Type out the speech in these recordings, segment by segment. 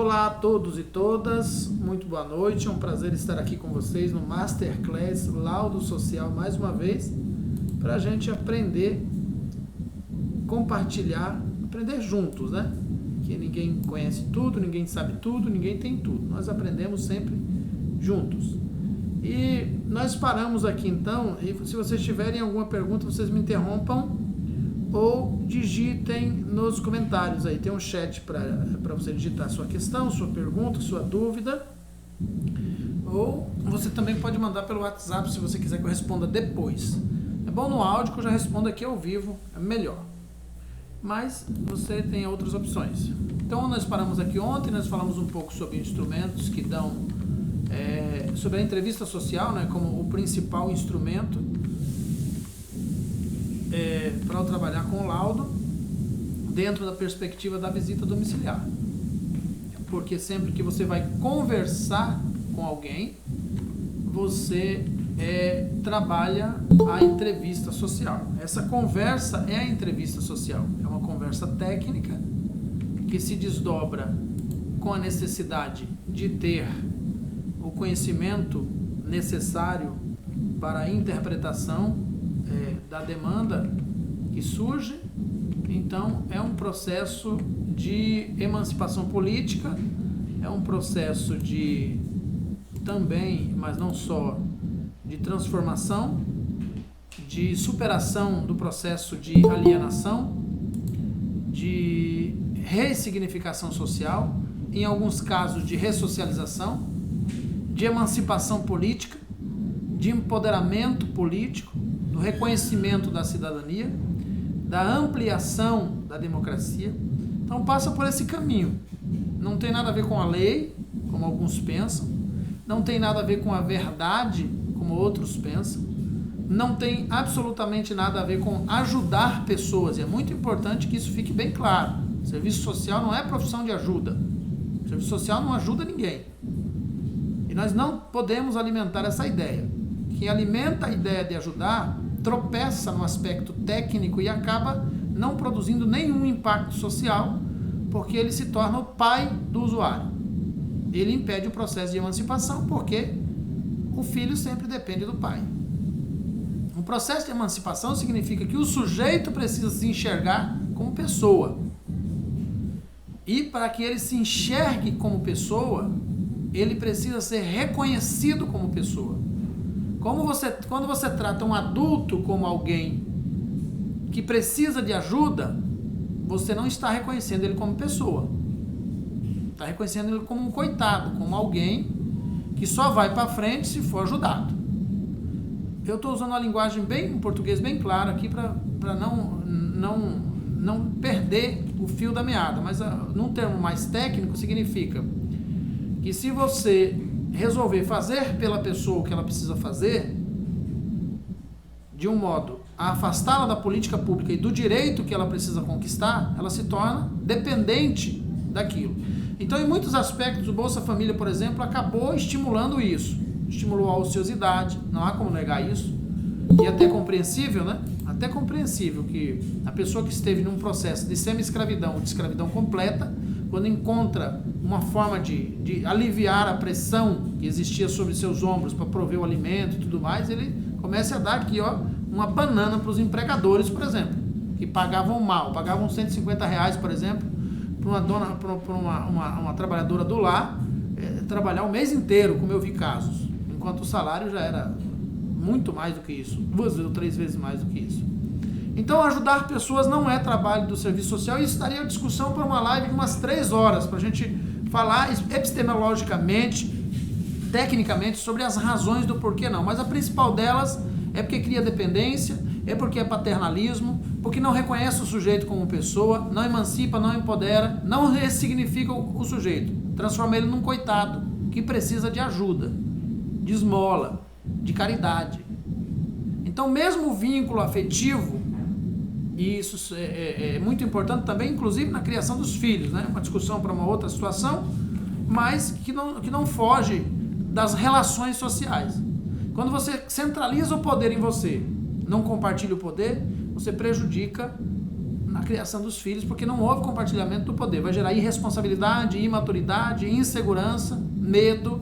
Olá a todos e todas, muito boa noite, é um prazer estar aqui com vocês no Masterclass Laudo Social mais uma vez, para a gente aprender, compartilhar, aprender juntos, né? Que ninguém conhece tudo, ninguém sabe tudo, ninguém tem tudo, nós aprendemos sempre juntos. E nós paramos aqui então, e se vocês tiverem alguma pergunta, vocês me interrompam, ou digitem nos comentários aí, tem um chat para você digitar sua questão, sua pergunta, sua dúvida, ou você também pode mandar pelo WhatsApp se você quiser que eu responda depois. É bom no áudio que eu já respondo aqui ao vivo, é melhor, mas você tem outras opções. Então nós paramos aqui ontem, nós falamos um pouco sobre instrumentos que dão, sobre a entrevista social, né, como o principal instrumento para eu trabalhar com o laudo dentro da perspectiva da visita domiciliar. Porque sempre que você vai conversar com alguém, você trabalha a entrevista social. Essa conversa é a entrevista social. É uma conversa técnica que se desdobra com a necessidade de ter o conhecimento necessário para a interpretação da demanda que surge. Então é um processo de emancipação política, é um processo de também, mas não só, de transformação, de superação do processo de alienação, de ressignificação social, em alguns casos de ressocialização, de emancipação política, de empoderamento político, do reconhecimento da cidadania, da ampliação da democracia. Então passa por esse caminho. Não tem nada a ver com a lei, como alguns pensam, não tem nada a ver com a verdade, como outros pensam, não tem absolutamente nada a ver com ajudar pessoas, e é muito importante que isso fique bem claro. Serviço social não é profissão de ajuda. Serviço social não ajuda ninguém. E nós não podemos alimentar essa ideia. Quem alimenta a ideia de ajudar tropeça no aspecto técnico e acaba não produzindo nenhum impacto social, porque ele se torna o pai do usuário. Ele impede o processo de emancipação, porque o filho sempre depende do pai. O processo de emancipação significa que o sujeito precisa se enxergar como pessoa. E para que ele se enxergue como pessoa, ele precisa ser reconhecido como pessoa. Quando você trata um adulto como alguém que precisa de ajuda, você não está reconhecendo ele como pessoa. Está reconhecendo ele como um coitado, como alguém que só vai para frente se for ajudado. Eu estou usando uma linguagem um português bem claro aqui para não perder o fio da meada, mas num termo mais técnico significa que se você resolver fazer pela pessoa o que ela precisa fazer, de um modo a afastá-la da política pública e do direito que ela precisa conquistar, ela se torna dependente daquilo. Então, em muitos aspectos, o Bolsa Família, por exemplo, acabou estimulando isso. Estimulou a ociosidade, não há como negar isso. E até compreensível, né? Até compreensível que a pessoa que esteve num processo de semi-escravidão, de escravidão completa, quando encontra uma forma de aliviar a pressão que existia sobre seus ombros para prover o alimento e tudo mais, ele começa a dar aqui, uma banana para os empregadores, por exemplo, que pagavam mal, pagavam R$150, por exemplo, para uma trabalhadora do lar trabalhar o mês inteiro, como eu vi casos, enquanto o salário já era muito mais do que isso, 2 ou 3 vezes mais do que isso. Então, ajudar pessoas não é trabalho do serviço social, e isso daria uma discussão para uma live de umas 3 horas, para a gente falar epistemologicamente, tecnicamente, sobre as razões do porquê não. Mas a principal delas é porque cria dependência, é porque é paternalismo, porque não reconhece o sujeito como pessoa, não emancipa, não empodera, não ressignifica o sujeito, transforma ele num coitado que precisa de ajuda, de esmola, de caridade. Então, mesmo o vínculo afetivo, e isso é muito importante também, inclusive na criação dos filhos, né? Uma discussão para uma outra situação, mas que não foge das relações sociais. Quando você centraliza o poder em você, não compartilha o poder, você prejudica na criação dos filhos, porque não houve compartilhamento do poder. Vai gerar irresponsabilidade, imaturidade, insegurança, medo,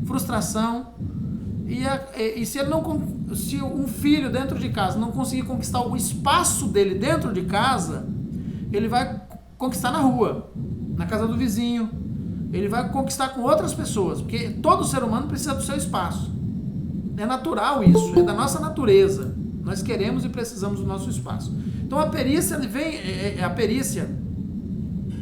frustração. E se um filho dentro de casa não conseguir conquistar o espaço dele dentro de casa, ele vai conquistar na rua, na casa do vizinho, ele vai conquistar com outras pessoas, porque todo ser humano precisa do seu espaço. É natural isso, é da nossa natureza. Nós queremos e precisamos do nosso espaço. Então a perícia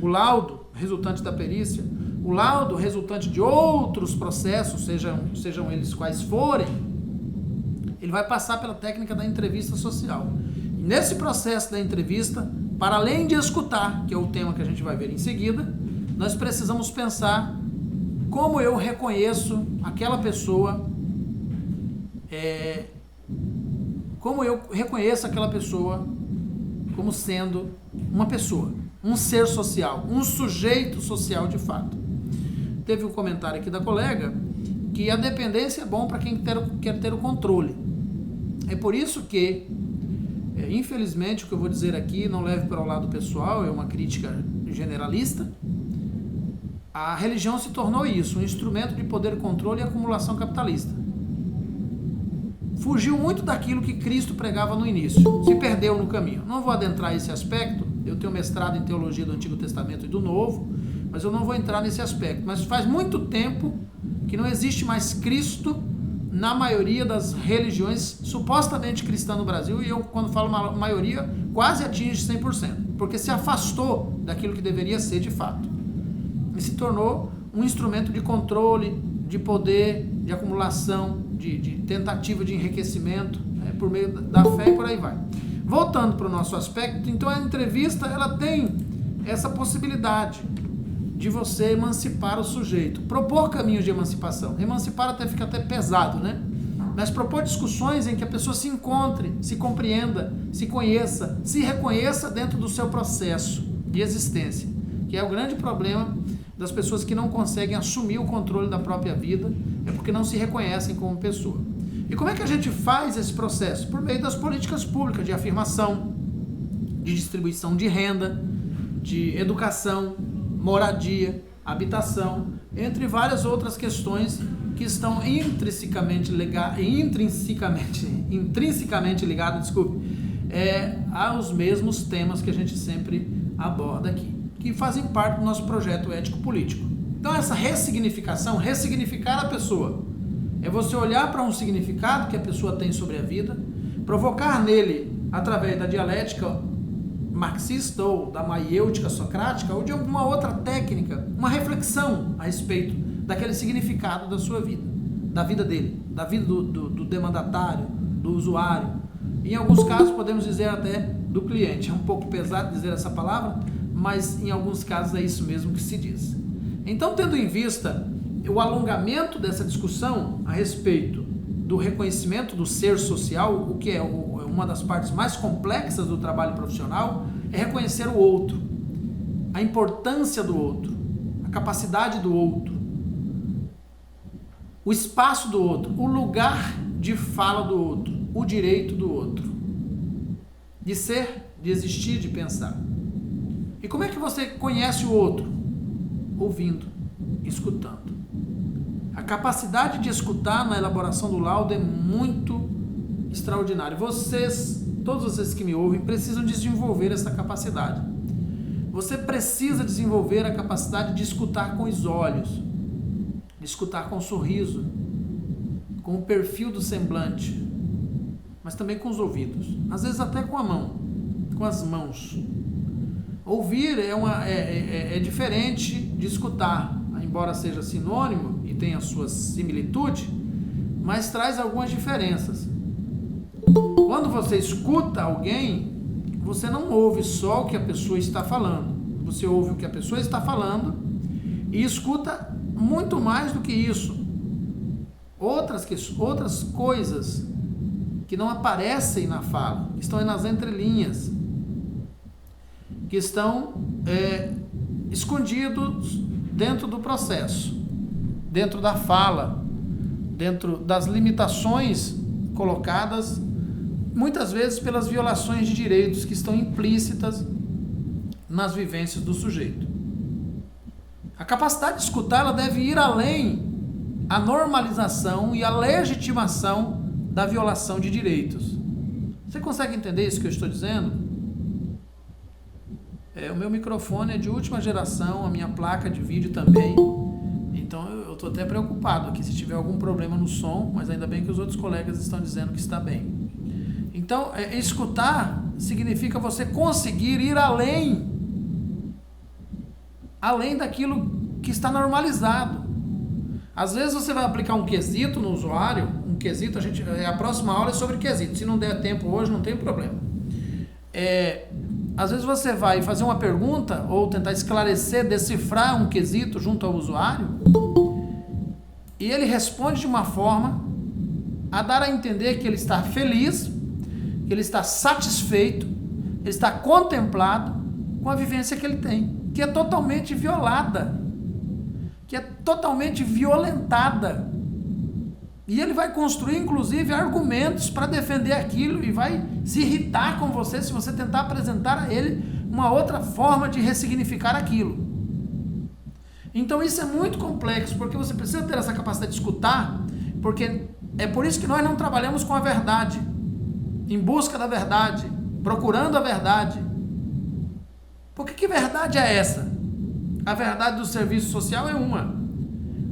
o laudo resultante da perícia, o laudo resultante de outros processos, sejam eles quais forem, ele vai passar pela técnica da entrevista social. E nesse processo da entrevista, para além de escutar, que é o tema que a gente vai ver em seguida, nós precisamos pensar como eu reconheço aquela pessoa, como eu reconheço aquela pessoa como sendo uma pessoa, um ser social, um sujeito social de fato. Teve um comentário aqui da colega que a dependência é bom para quem quer ter o controle. É por isso que, infelizmente, o que eu vou dizer aqui não leve para o lado pessoal, é uma crítica generalista, a religião se tornou isso, um instrumento de poder, controle e acumulação capitalista. Fugiu muito daquilo que Cristo pregava no início, se perdeu no caminho. Não vou adentrar esse aspecto, eu tenho mestrado em teologia do Antigo Testamento e do Novo, mas eu não vou entrar nesse aspecto. Mas faz muito tempo que não existe mais Cristo na maioria das religiões supostamente cristãs no Brasil, e eu, quando falo maioria, quase atinge 100%, porque se afastou daquilo que deveria ser de fato. E se tornou um instrumento de controle, de poder, de acumulação, de tentativa de enriquecimento, por meio da fé e por aí vai. Voltando para o nosso aspecto, então a entrevista ela tem essa possibilidade de você emancipar o sujeito, propor caminhos de emancipação. Emancipar fica até pesado, né? Mas propor discussões em que a pessoa se encontre, se compreenda, se conheça, se reconheça dentro do seu processo de existência, que é o grande problema das pessoas que não conseguem assumir o controle da própria vida, é porque não se reconhecem como pessoa. E como é que a gente faz esse processo? Por meio das políticas públicas de afirmação, de distribuição de renda, de educação, moradia, habitação, entre várias outras questões que estão intrinsecamente ligadas, aos mesmos temas que a gente sempre aborda aqui, que fazem parte do nosso projeto ético-político. Então essa ressignificação, ressignificar a pessoa, é você olhar para um significado que a pessoa tem sobre a vida, provocar nele, através da dialética marxista ou da maiêutica socrática ou de alguma outra técnica, uma reflexão a respeito daquele significado da sua vida, da vida dele, da vida do demandatário, do usuário. Em alguns casos podemos dizer até do cliente. É um pouco pesado dizer essa palavra, mas em alguns casos é isso mesmo que se diz. Então, tendo em vista o alongamento dessa discussão a respeito do reconhecimento do ser social, o que é uma das partes mais complexas do trabalho profissional, é reconhecer o outro, a importância do outro, a capacidade do outro, o espaço do outro, o lugar de fala do outro, o direito do outro, de ser, de existir, de pensar. E como é que você conhece o outro? Ouvindo, escutando. A capacidade de escutar na elaboração do laudo é muito extraordinária. Todos vocês que me ouvem, precisam desenvolver essa capacidade. Você precisa desenvolver a capacidade de escutar com os olhos, de escutar com o sorriso, com o perfil do semblante, mas também com os ouvidos, às vezes até com a mão, com as mãos. Ouvir é diferente de escutar, embora seja sinônimo e tenha sua similitude, mas traz algumas diferenças. Quando você escuta alguém, você não ouve só o que a pessoa está falando, você ouve o que a pessoa está falando e escuta muito mais do que isso. Outras coisas que não aparecem na fala, que estão nas entrelinhas, que estão escondidos dentro do processo, dentro da fala, dentro das limitações colocadas, muitas vezes pelas violações de direitos que estão implícitas nas vivências do sujeito. A capacidade de escutar, ela deve ir além a normalização e a legitimação da violação de direitos. Você consegue entender isso que eu estou dizendo? O meu microfone é de última geração, a minha placa de vídeo também. Então eu estou até preocupado aqui se tiver algum problema no som, mas ainda bem que os outros colegas estão dizendo que está bem. Então, escutar significa você conseguir ir além daquilo que está normalizado. Às vezes você vai aplicar um quesito no usuário, a próxima aula é sobre quesito, se não der tempo hoje não tem problema. Às vezes você vai fazer uma pergunta ou tentar esclarecer, decifrar um quesito junto ao usuário e ele responde de uma forma a dar a entender que ele está feliz, que ele está satisfeito, ele está contemplado com a vivência que ele tem, que é totalmente violada, que é totalmente violentada. E ele vai construir, inclusive, argumentos para defender aquilo e vai se irritar com você se você tentar apresentar a ele uma outra forma de ressignificar aquilo. Então isso é muito complexo, porque você precisa ter essa capacidade de escutar, porque é por isso que nós não trabalhamos com a verdade, em busca da verdade, procurando a verdade. Porque que verdade é essa? A verdade do serviço social é uma.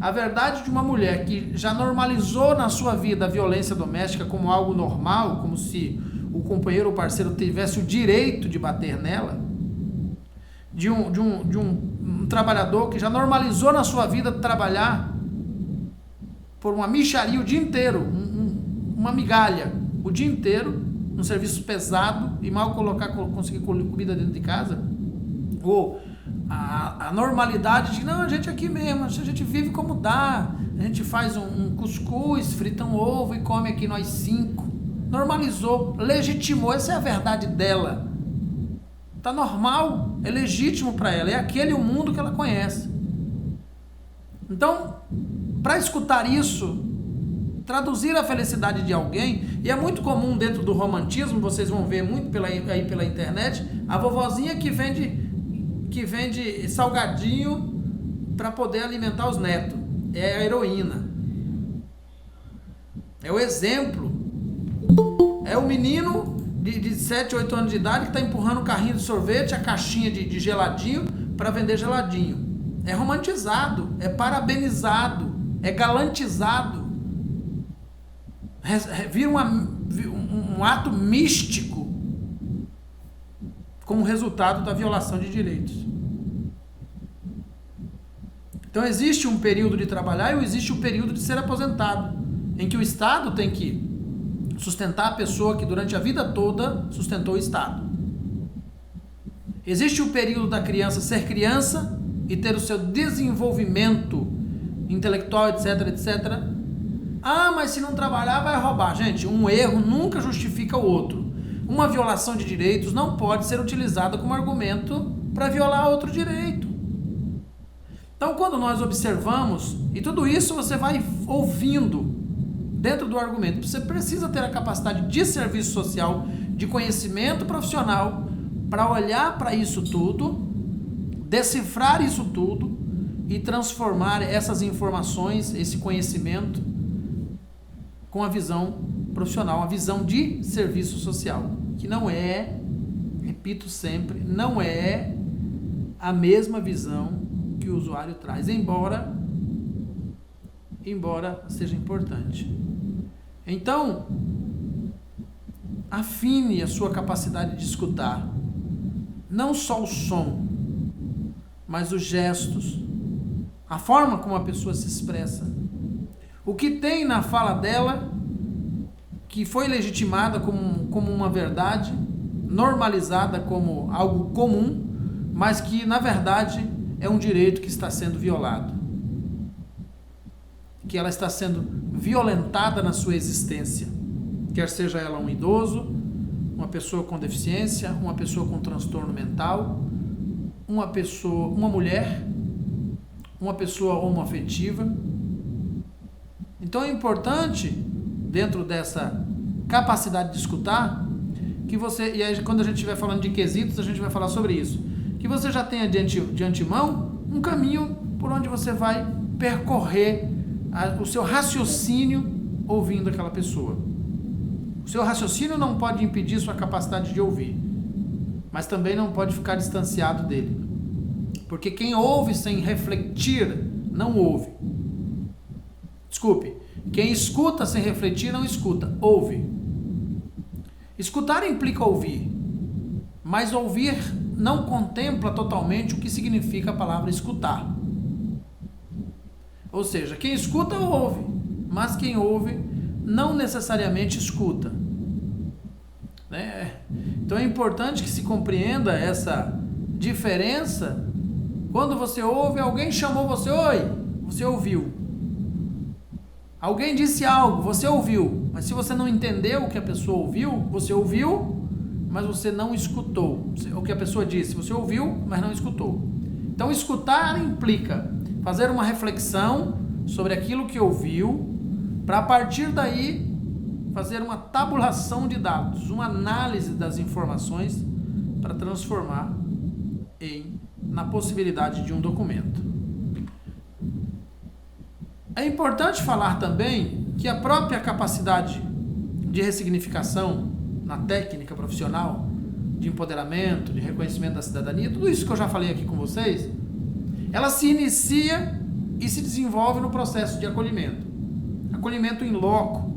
A verdade de uma mulher que já normalizou na sua vida a violência doméstica como algo normal, como se o companheiro ou parceiro tivesse o direito de bater nela, de um trabalhador que já normalizou na sua vida trabalhar por uma mixaria o dia inteiro, uma migalha o dia inteiro, um serviço pesado e mal conseguir comida dentro de casa, ou a normalidade de, não, a gente aqui mesmo, a gente vive como dá, a gente faz um cuscuz, frita um ovo e come aqui nós 5. Normalizou, legitimou, essa é a verdade dela. Tá normal, é legítimo para ela, é aquele o mundo que ela conhece. Então, para escutar isso, traduzir a felicidade de alguém, e é muito comum dentro do romantismo, vocês vão ver muito aí pela internet, a vovozinha que vende salgadinho para poder alimentar os netos. É a heroína. É o exemplo. É o menino de 7, 8 anos de idade que está empurrando o carrinho de sorvete, a caixinha de geladinho para vender geladinho. É romantizado, é parabenizado, é galantizado. Vira um ato místico como resultado da violação de direitos. Então existe um período de trabalhar e existe um período de ser aposentado, em que o Estado tem que sustentar a pessoa que durante a vida toda sustentou o Estado. Existe o período da criança ser criança e ter o seu desenvolvimento intelectual, etc, etc. Ah, mas se não trabalhar vai roubar. Gente, um erro nunca justifica o outro. Uma violação de direitos não pode ser utilizada como argumento para violar outro direito. Então, quando nós observamos, e tudo isso você vai ouvindo dentro do argumento, você precisa ter a capacidade de serviço social, de conhecimento profissional, para olhar para isso tudo, decifrar isso tudo e transformar essas informações, esse conhecimento, com a visão profissional, a visão de serviço social, que não é, repito sempre, não é a mesma visão que o usuário traz, embora seja importante. Então, afine a sua capacidade de escutar, não só o som, mas os gestos, a forma como a pessoa se expressa, o que tem na fala dela que foi legitimada como uma verdade, normalizada como algo comum, mas que na verdade é um direito que está sendo violado, que ela está sendo violentada na sua existência, quer seja ela um idoso, uma pessoa com deficiência, uma pessoa com transtorno mental, uma mulher, uma pessoa homoafetiva. Então é importante, dentro dessa capacidade de escutar, que você, e aí quando a gente estiver falando de quesitos, a gente vai falar sobre isso, que você já tenha de antemão um caminho por onde você vai percorrer o seu raciocínio ouvindo aquela pessoa. O seu raciocínio não pode impedir sua capacidade de ouvir, mas também não pode ficar distanciado dele. Porque quem ouve sem refletir, não ouve. Desculpe, quem escuta sem refletir, não escuta, ouve. Escutar implica ouvir, mas ouvir não contempla totalmente o que significa a palavra escutar. Ou seja, quem escuta ouve, mas quem ouve não necessariamente escuta. Né? Então é importante que se compreenda essa diferença. Quando você ouve, alguém chamou você, oi, você ouviu. Alguém disse algo, você ouviu. Mas se você não entendeu o que a pessoa ouviu, você ouviu, mas você não escutou. O que a pessoa disse, você ouviu, mas não escutou. Então escutar implica fazer uma reflexão sobre aquilo que ouviu, para a partir daí fazer uma tabulação de dados, uma análise das informações para transformar na possibilidade de um documento. É importante falar também que a própria capacidade de ressignificação na técnica profissional, de empoderamento, de reconhecimento da cidadania, tudo isso que eu já falei aqui com vocês, ela se inicia e se desenvolve no processo de acolhimento. Acolhimento in loco,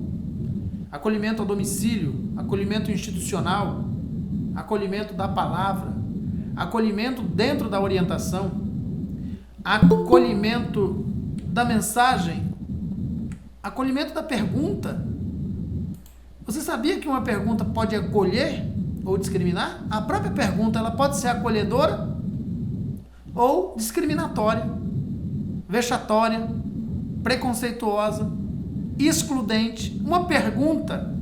acolhimento a domicílio, acolhimento institucional, acolhimento da palavra, acolhimento dentro da orientação, acolhimento da mensagem, acolhimento da pergunta. Você sabia que uma pergunta pode acolher ou discriminar? A própria pergunta ela pode ser acolhedora ou discriminatória, vexatória, preconceituosa, excludente. Uma pergunta,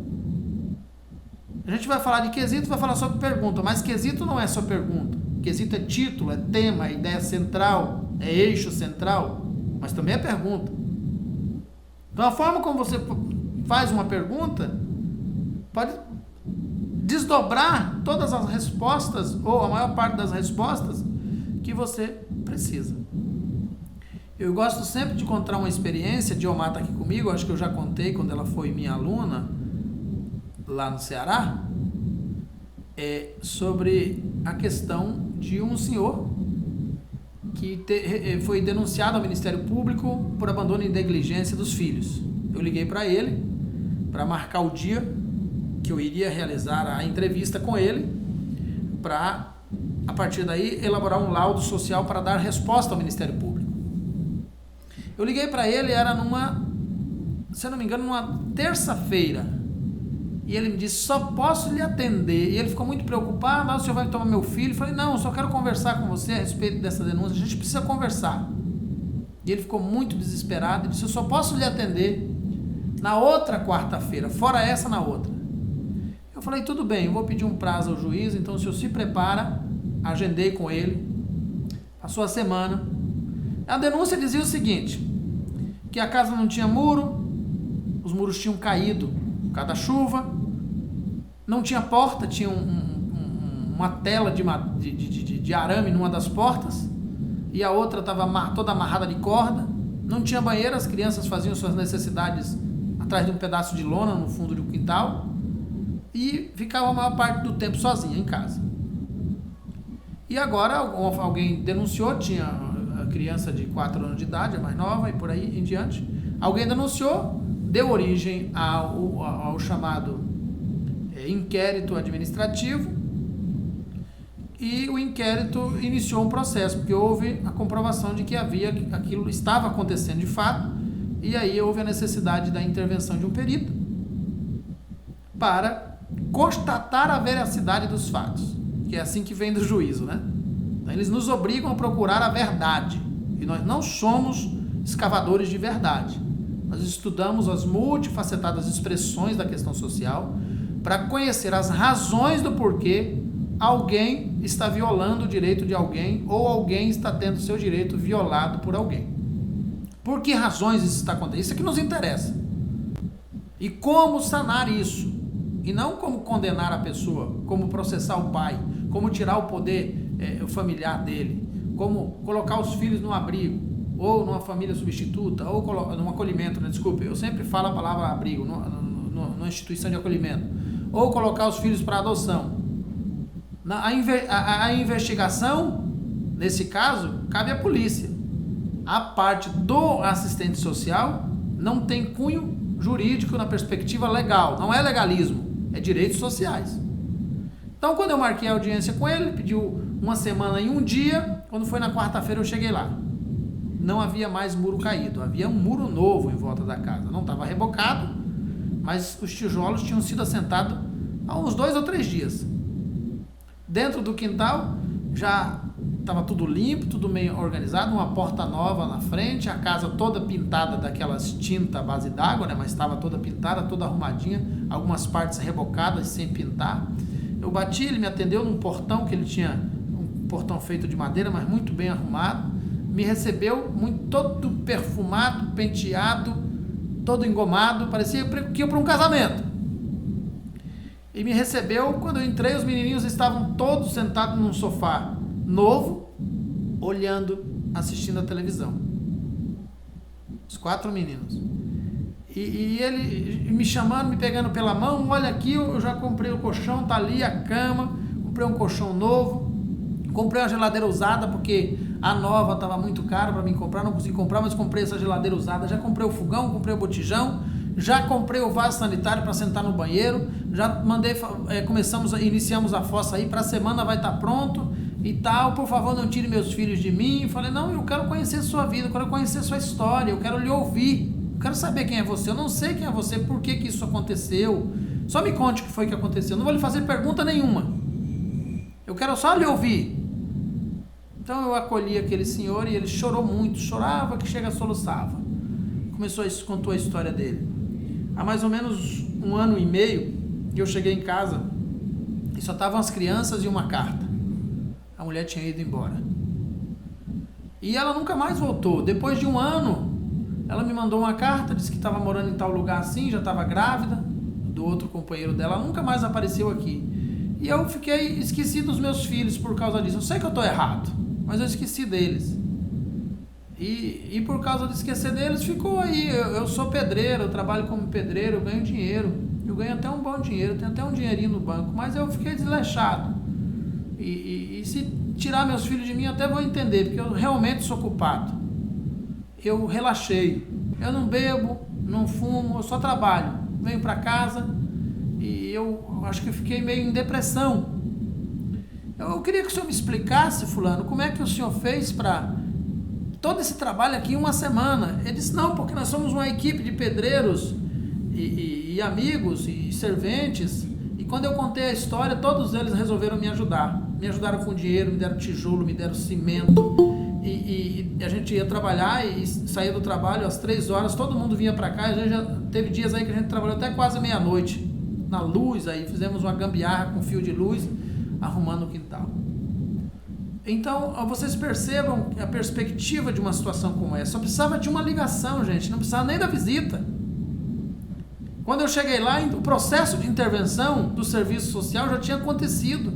a gente vai falar de quesito, vai falar sobre pergunta, mas quesito não é só pergunta. Quesito é título, é tema, é ideia central, é eixo central, mas também é pergunta. Então a forma como você faz uma pergunta pode desdobrar todas as respostas, ou a maior parte das respostas que você precisa. Eu gosto sempre de contar uma experiência, a Diomar está aqui comigo, acho que eu já contei quando ela foi minha aluna lá no Ceará, sobre a questão de um senhor que foi denunciado ao Ministério Público por abandono e negligência dos filhos. Eu liguei para ele para marcar o dia que eu iria realizar a entrevista com ele, para, a partir daí, elaborar um laudo social para dar resposta ao Ministério Público. Eu liguei para ele, era se eu não me engano, numa terça-feira, e ele me disse, só posso lhe atender. E ele ficou muito preocupado, mas o senhor vai tomar meu filho? Eu falei, não, eu só quero conversar com você a respeito dessa denúncia, a gente precisa conversar. E ele ficou muito desesperado e disse, eu só posso lhe atender na outra quarta-feira, fora essa, na outra. Eu falei, tudo bem, eu vou pedir um prazo ao juiz, então o senhor se prepara. Agendei com ele, passou a semana. A denúncia dizia o seguinte, que a casa não tinha muro, os muros tinham caído por causa da chuva, não tinha porta, tinha uma tela de arame numa das portas, e a outra estava toda amarrada de corda, não tinha banheiro, as crianças faziam suas necessidades atrás de um pedaço de lona no fundo do quintal, e ficava a maior parte do tempo sozinha em casa. E agora alguém denunciou, tinha a criança de 4 anos de idade, a mais nova, e por aí em diante. Alguém denunciou, deu origem ao chamado inquérito administrativo, e o inquérito iniciou um processo, porque houve a comprovação de que aquilo estava acontecendo de fato, e aí houve a necessidade da intervenção de um perito para constatar a veracidade dos fatos, que é assim que vem do juízo, né? Então, eles nos obrigam a procurar a verdade, e nós não somos escavadores de verdade. Nós estudamos as multifacetadas expressões da questão social para conhecer as razões do porquê alguém está violando o direito de alguém, ou alguém está tendo seu direito violado por alguém. Por que razões isso está acontecendo? Isso é que nos interessa. E como sanar isso? E não como condenar a pessoa, como processar o pai, como tirar o poder o familiar dele, como colocar os filhos no abrigo, ou numa família substituta, ou num acolhimento, né? Desculpe, eu sempre falo a palavra abrigo, numa instituição de acolhimento, ou colocar os filhos para adoção. A investigação, nesse caso, cabe à polícia. A parte do assistente social não tem cunho jurídico na perspectiva legal, não é legalismo, é direitos sociais. Então, quando eu marquei a audiência com ele, ele pediu uma semana e um dia, quando foi na quarta-feira eu cheguei lá. Não havia mais muro caído, havia um muro novo em volta da casa. Não estava rebocado, mas os tijolos tinham sido assentados há uns 2 ou 3 dias. Dentro do quintal já estava tudo limpo, tudo meio organizado, uma porta nova na frente, a casa toda pintada daquelas tinta à base d'água, né? Mas estava toda pintada, toda arrumadinha, algumas partes rebocadas sem pintar. Eu bati, ele me atendeu num portão que ele tinha, um portão feito de madeira, mas muito bem arrumado. Me recebeu todo perfumado, penteado, todo engomado, parecia que ia para um casamento. E me recebeu, quando eu entrei, os menininhos estavam todos sentados num sofá novo, olhando, assistindo a televisão. Os 4 meninos. E ele me chamando, me pegando pela mão, olha aqui, eu já comprei o colchão, tá ali a cama, comprei um colchão novo, comprei uma geladeira usada, porque a nova estava muito cara para mim comprar, não consegui comprar, mas comprei essa geladeira usada, já comprei o fogão, comprei o botijão, já comprei o vaso sanitário para sentar no banheiro, já iniciamos a fossa aí, para a semana vai estar pronto e tal, por favor não tire meus filhos de mim. Eu falei, não, eu quero conhecer sua vida, eu quero conhecer sua história, eu quero lhe ouvir, eu quero saber quem é você, eu não sei quem é você, por que isso aconteceu, só me conte o que foi que aconteceu, não vou lhe fazer pergunta nenhuma, eu quero só lhe ouvir. Então eu acolhi aquele senhor e ele chorou muito, chorava que chega a soluçava. Contou a história dele. Há mais ou menos 1 ano e meio, eu cheguei em casa e só estavam as crianças e uma carta. A mulher tinha ido embora. E ela nunca mais voltou. Depois de 1 ano, ela me mandou uma carta, disse que estava morando em tal lugar assim, já estava grávida do outro companheiro dela, ela nunca mais apareceu aqui. E eu esqueci dos meus filhos por causa disso. Eu sei que eu estou errado, mas eu esqueci deles. E por causa de esquecer deles, ficou aí. Eu sou pedreiro, eu trabalho como pedreiro, eu ganho dinheiro. Eu ganho até um bom dinheiro, tenho até um dinheirinho no banco, mas eu fiquei desleixado. E se tirar meus filhos de mim, eu até vou entender, porque eu realmente sou culpado. Eu relaxei. Eu não bebo, não fumo, eu só trabalho. Venho para casa e eu acho que eu fiquei meio em depressão. Eu queria que o senhor me explicasse, fulano, como é que o senhor fez para todo esse trabalho aqui em 1 semana. Ele disse, não, porque nós somos uma equipe de pedreiros e amigos e serventes, e quando eu contei a história, todos eles resolveram me ajudar. Me ajudaram com dinheiro, me deram tijolo, me deram cimento, e a gente ia trabalhar e saía do trabalho às 3 horas, todo mundo vinha para cá, a gente já teve dias aí que a gente trabalhou até quase meia-noite, na luz, aí fizemos uma gambiarra com fio de luz, arrumando o quintal. Então, vocês percebam a perspectiva de uma situação como essa. Só precisava de uma ligação, gente, não precisava nem da visita. Quando eu cheguei lá, o processo de intervenção do serviço social já tinha acontecido.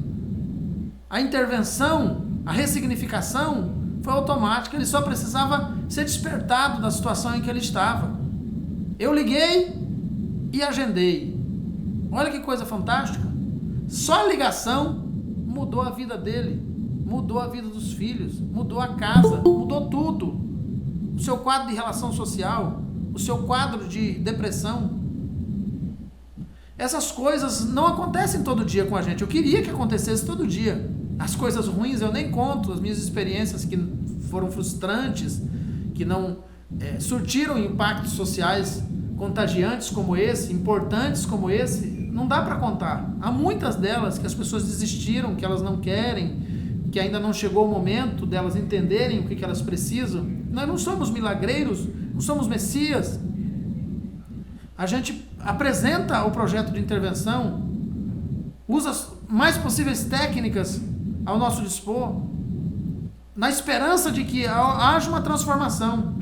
A intervenção, a ressignificação foi automática, ele só precisava ser despertado da situação em que ele estava. Eu liguei e agendei. Olha que coisa fantástica. Só a ligação mudou a vida dele. Mudou a vida dos filhos, mudou a casa, mudou tudo. O seu quadro de relação social, o seu quadro de depressão. Essas coisas não acontecem todo dia com a gente. Eu queria que acontecesse todo dia. As coisas ruins eu nem conto, as minhas experiências que foram frustrantes, que não surtiram impactos sociais contagiantes como esse, importantes como esse, não dá para contar. Há muitas delas que as pessoas desistiram, que elas não querem, que ainda não chegou o momento delas entenderem o que elas precisam. Nós não somos milagreiros, não somos messias. A gente apresenta o projeto de intervenção, usa as mais possíveis técnicas ao nosso dispor, na esperança de que haja uma transformação,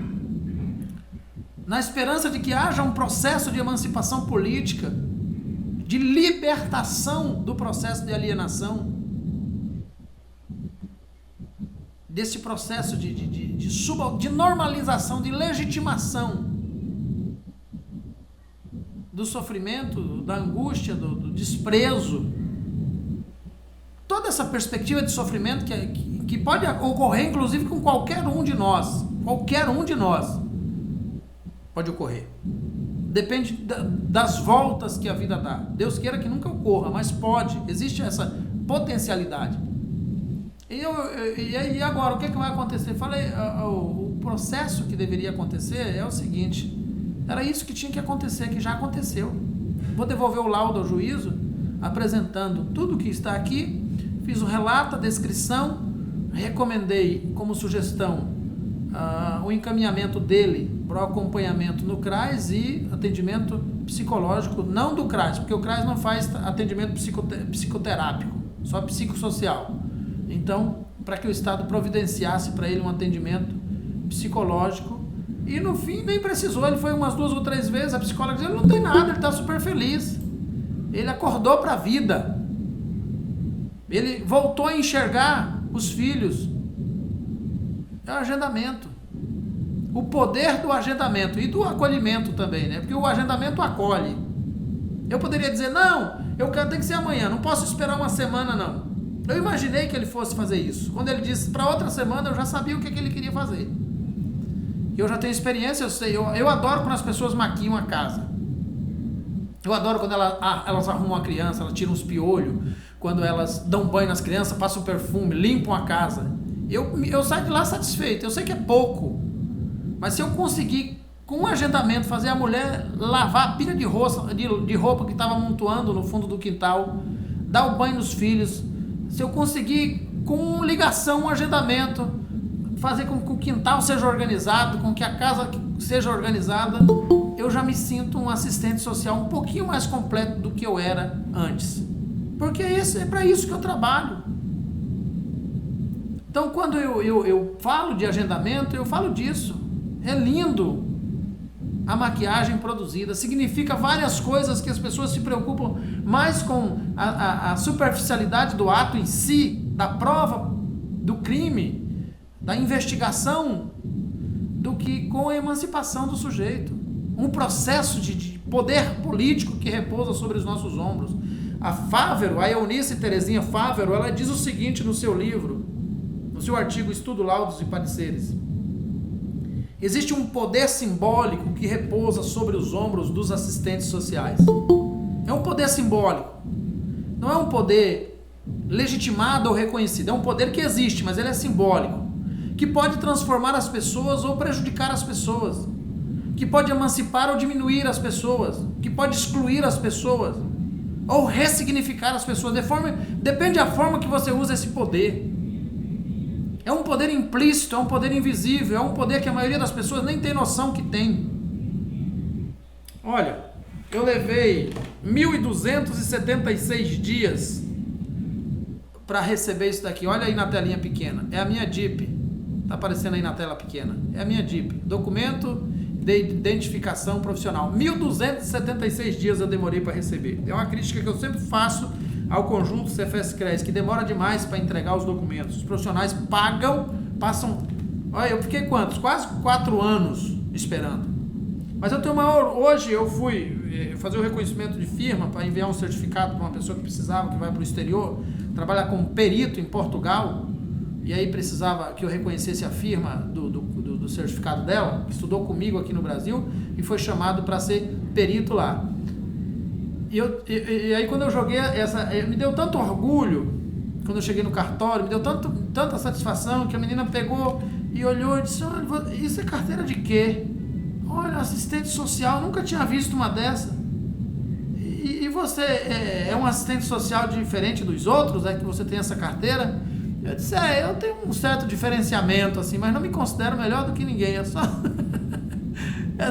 na esperança de que haja um processo de emancipação política, de libertação do processo de alienação. desse processo de normalização, de legitimação do sofrimento, da angústia, do desprezo, toda essa perspectiva de sofrimento que pode ocorrer inclusive com qualquer um de nós pode ocorrer. Depende das voltas que a vida dá. Deus queira que nunca ocorra, mas pode, existe essa potencialidade. E agora, o que vai acontecer? Falei, o processo que deveria acontecer é o seguinte: era isso que tinha que acontecer, que já aconteceu. Vou devolver o laudo ao juízo, apresentando tudo que está aqui, fiz um relato, a descrição, recomendei como sugestão o encaminhamento dele para o acompanhamento no CRAS e atendimento psicológico, não do CRAS, porque o CRAS não faz atendimento psicoterápico, só psicossocial. Então, para que o Estado providenciasse para ele um atendimento psicológico, e no fim nem precisou, ele foi umas 2 ou 3 vezes, a psicóloga disse, ele não tem nada, ele está super feliz, ele acordou para a vida, ele voltou a enxergar os filhos. É o agendamento, o poder do agendamento e do acolhimento também, né? Porque o agendamento acolhe. Eu poderia dizer, não, eu quero, tem que ser amanhã, não posso esperar uma semana não. Eu imaginei que ele fosse fazer isso. Quando ele disse para outra semana, eu já sabia o que ele queria fazer. Eu já tenho experiência, eu sei, eu adoro quando as pessoas maquiam a casa. Eu adoro quando elas arrumam a criança, elas tiram os piolhos, quando elas dão banho nas crianças, passam perfume, limpam a casa. Eu saio de lá satisfeito, eu sei que é pouco, mas se eu conseguir, com um agendamento, fazer a mulher lavar a pilha de roupa que estava amontoando no fundo do quintal, dar o banho nos filhos, se eu conseguir, com ligação, um agendamento, fazer com que o quintal seja organizado, com que a casa seja organizada, eu já me sinto um assistente social um pouquinho mais completo do que eu era antes. Porque é para isso que eu trabalho. Então, quando eu falo de agendamento, eu falo disso. É lindo a maquiagem produzida, significa várias coisas que as pessoas se preocupam mais com a superficialidade do ato em si, da prova do crime, da investigação, do que com a emancipação do sujeito. Um processo de poder político que repousa sobre os nossos ombros. A Fávero, a Eunice Terezinha Fávero, ela diz o seguinte no seu livro, no seu artigo Estudo, Laudos e Pareceres: existe um poder simbólico que repousa sobre os ombros dos assistentes sociais. É um poder simbólico. Não é um poder legitimado ou reconhecido. É um poder que existe, mas ele é simbólico. Que pode transformar as pessoas ou prejudicar as pessoas. Que pode emancipar ou diminuir as pessoas. Que pode excluir as pessoas. Ou ressignificar as pessoas. Depende da forma que você usa esse poder. É um poder implícito, é um poder invisível, é um poder que a maioria das pessoas nem tem noção que tem. Olha, eu levei 1.276 dias para receber isso daqui. Olha aí na telinha pequena, é a minha DIP. Está aparecendo aí na tela pequena. É a minha DIP, documento de identificação profissional. 1.276 dias eu demorei para receber. É uma crítica que eu sempre faço ao conjunto Cefes-Cres, que demora demais para entregar os documentos. Os profissionais passam... Olha, eu fiquei quantos? Quase 4 anos esperando. Mas eu tenho maior... Hoje eu fui fazer o reconhecimento de firma para enviar um certificado para uma pessoa que precisava, que vai para o exterior, trabalhar como perito em Portugal, e aí precisava que eu reconhecesse a firma do certificado dela, que estudou comigo aqui no Brasil, e foi chamado para ser perito lá. E aí quando eu joguei me deu tanto orgulho, quando eu cheguei no cartório, me deu tanta satisfação, que a menina pegou e olhou e disse: olha, isso é carteira de quê? Olha, assistente social, nunca tinha visto uma dessa. E você é um assistente social diferente dos outros, é que você tem essa carteira? Eu disse: eu tenho um certo diferenciamento, assim, mas não me considero melhor do que ninguém, é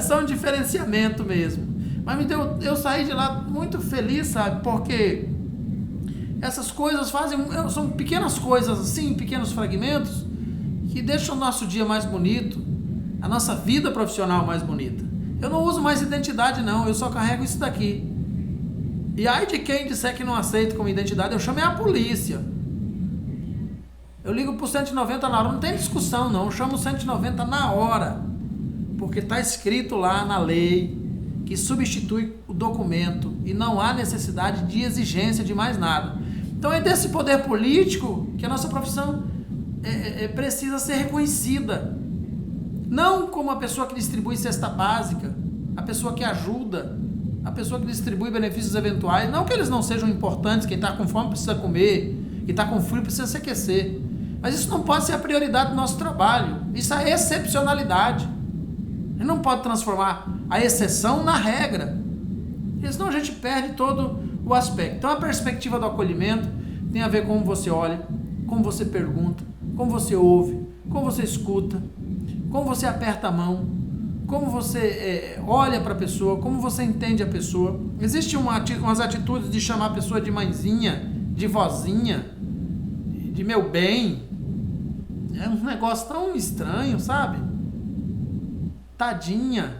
só um diferenciamento mesmo. Mas eu saí de lá muito feliz, sabe? Porque essas coisas são pequenas coisas assim, pequenos fragmentos, que deixam o nosso dia mais bonito, a nossa vida profissional mais bonita. Eu não uso mais identidade não, eu só carrego isso daqui. E aí de quem disser que não aceita como identidade, eu chamo a polícia. Eu ligo pro 190 na hora, não tem discussão não, eu chamo o 190 na hora, porque está escrito lá na lei que substitui o documento e não há necessidade de exigência de mais nada. Então é desse poder político que a nossa profissão precisa ser reconhecida. Não como a pessoa que distribui cesta básica, a pessoa que ajuda, a pessoa que distribui benefícios eventuais. Não que eles não sejam importantes, quem está com fome precisa comer, quem está com frio precisa se aquecer. Mas isso não pode ser a prioridade do nosso trabalho. Isso é excepcionalidade. A gente não pode transformar a exceção na regra. Porque senão a gente perde todo o aspecto. Então a perspectiva do acolhimento tem a ver com como você olha, como você pergunta, como você ouve, como você escuta, como você aperta a mão, como você olha para a pessoa, como você entende a pessoa. Existem umas atitudes de chamar a pessoa de mãezinha, de vozinha, de meu bem. É um negócio tão estranho, sabe? Tadinha,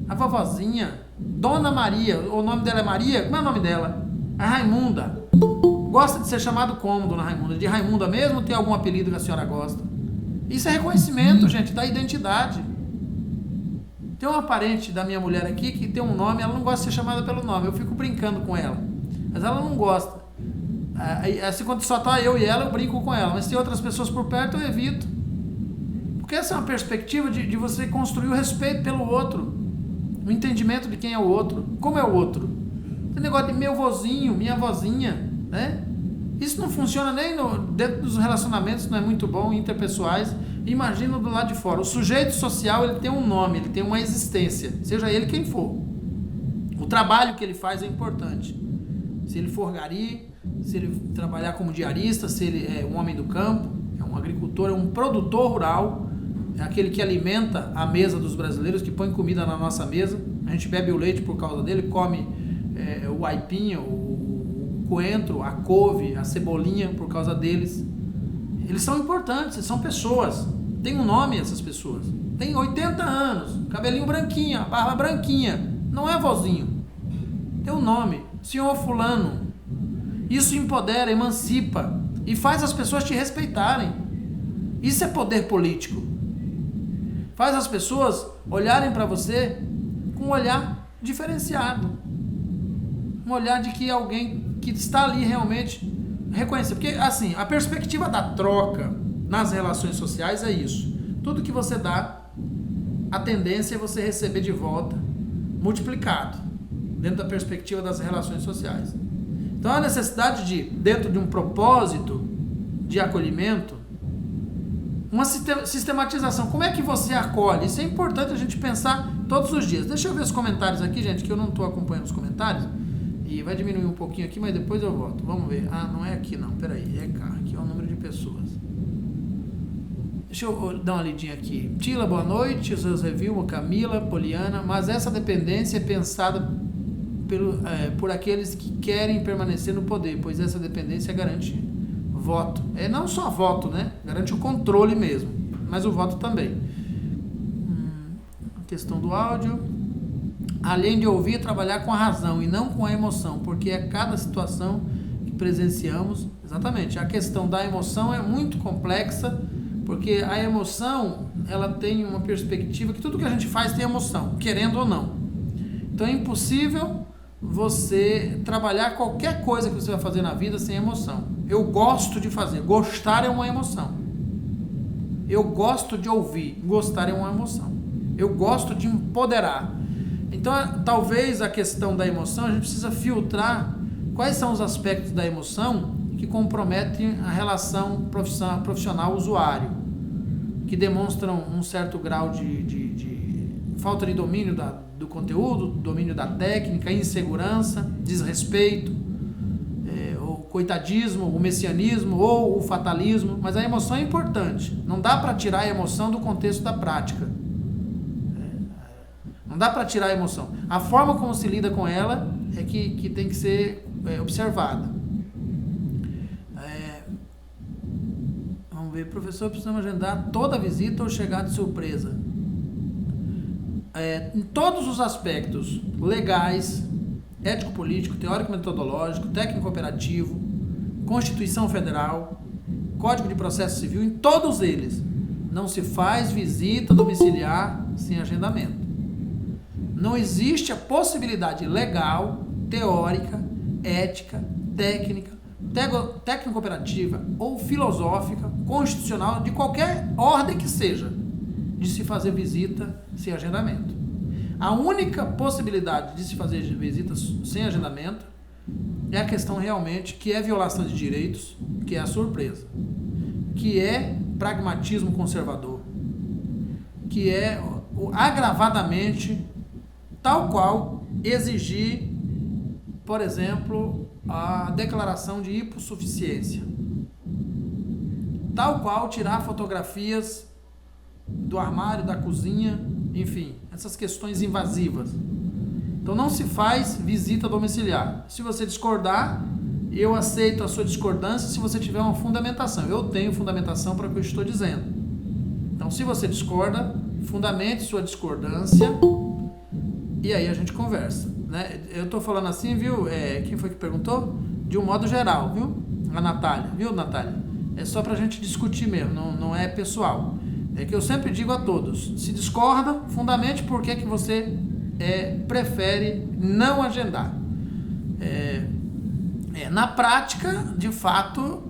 a vovozinha, Dona Maria, o nome dela é Maria? Como é o nome dela? A Raimunda. Gosta de ser chamado como, Dona Raimunda? De Raimunda mesmo ou tem algum apelido que a senhora gosta? Isso é reconhecimento, gente, da identidade. Tem uma parente da minha mulher aqui que tem um nome, ela não gosta de ser chamada pelo nome. Eu fico brincando com ela, mas ela não gosta. Assim, quando só tá eu e ela, eu brinco com ela. Mas se tem outras pessoas por perto, eu evito. Porque essa é uma perspectiva de você construir o respeito pelo outro. O entendimento de quem é o outro. Como é o outro. Tem negócio de meu vozinho, minha vozinha, né? Isso não funciona nem dentro dos relacionamentos, não é muito bom, interpessoais. Imagina do lado de fora. O sujeito social, ele tem um nome, ele tem uma existência. Seja ele quem for. O trabalho que ele faz é importante. Se ele for gari, se ele trabalhar como diarista, se ele é um homem do campo, é um agricultor, é um produtor rural, é aquele que alimenta a mesa dos brasileiros, que põe comida na nossa mesa. A gente bebe o leite por causa dele, come o aipim, o coentro, a couve, a cebolinha por causa deles. Eles são importantes, eles são pessoas. Tem um nome essas pessoas. Tem 80 anos, cabelinho branquinho, barba branquinha. Não é vozinho. Tem um nome, senhor fulano. Isso empodera, emancipa e faz as pessoas te respeitarem. Isso é poder político. Faz as pessoas olharem para você com um olhar diferenciado. Um olhar de que alguém que está ali realmente reconhecer. Porque, assim, a perspectiva da troca nas relações sociais é isso. Tudo que você dá, a tendência é você receber de volta multiplicado, dentro da perspectiva das relações sociais. Então, a necessidade de, dentro de um propósito de acolhimento, uma sistematização. Como é que você acolhe? Isso é importante a gente pensar todos os dias. Deixa eu ver os comentários aqui, gente, que eu não estou acompanhando os comentários. E vai diminuir um pouquinho aqui, mas depois eu volto. Vamos ver. Ah, não é aqui não, peraí, é cá. Aqui é o número de pessoas. Deixa eu dar uma lidinha aqui. Tila, boa noite. Seus reviews, Camila, Poliana. Mas essa dependência é pensada por aqueles que querem permanecer no poder, pois essa dependência garante voto. É não só voto, né? Garante o controle mesmo, mas o voto também. Questão do áudio. Além de ouvir, trabalhar com a razão e não com a emoção, porque é cada situação que presenciamos. Exatamente. A questão da emoção é muito complexa, porque a emoção, ela tem uma perspectiva que tudo que a gente faz tem emoção, querendo ou não. Então é impossível você trabalhar qualquer coisa que você vai fazer na vida sem emoção. Eu gosto de fazer. Gostar é uma emoção. Eu gosto de ouvir. Gostar é uma emoção. Eu gosto de empoderar. Então, talvez a questão da emoção, a gente precisa filtrar quais são os aspectos da emoção que comprometem a relação profissional-usuário, que demonstram um certo grau de falta de domínio do conteúdo, domínio da técnica, insegurança, desrespeito, o coitadismo, o messianismo ou o fatalismo. Mas a emoção é importante. Não dá para tirar a emoção do contexto da prática. Não dá para tirar a emoção. A forma como se lida com ela é que tem que ser observada. Vamos ver, professor, precisamos agendar toda a visita ou chegar de surpresa? Em todos os aspectos legais, ético-político, teórico-metodológico, técnico-operativo, Constituição Federal, Código de Processo Civil, em todos eles, não se faz visita domiciliar sem agendamento. Não existe a possibilidade legal, teórica, ética, técnica, técnico-operativa ou filosófica, constitucional, de qualquer ordem que seja, de se fazer visita sem agendamento. A única possibilidade de se fazer visitas sem agendamento é a questão realmente que é violação de direitos, que é a surpresa, que é pragmatismo conservador, que é agravadamente tal qual exigir, por exemplo, a declaração de hipossuficiência, tal qual tirar fotografias do armário, da cozinha, enfim, essas questões invasivas. Então não se faz visita domiciliar. Se você discordar, eu aceito a sua discordância se você tiver uma fundamentação. Eu tenho fundamentação para o que eu estou dizendo. Então, se você discorda, fundamente sua discordância e aí a gente conversa, né? Eu estou falando assim, viu? Quem foi que perguntou? De um modo geral, viu? A Natália, viu, Natália? É só para a gente discutir mesmo, não é pessoal. É que eu sempre digo a todos, se discorda, fundamente por que você prefere não agendar. Na prática, de fato,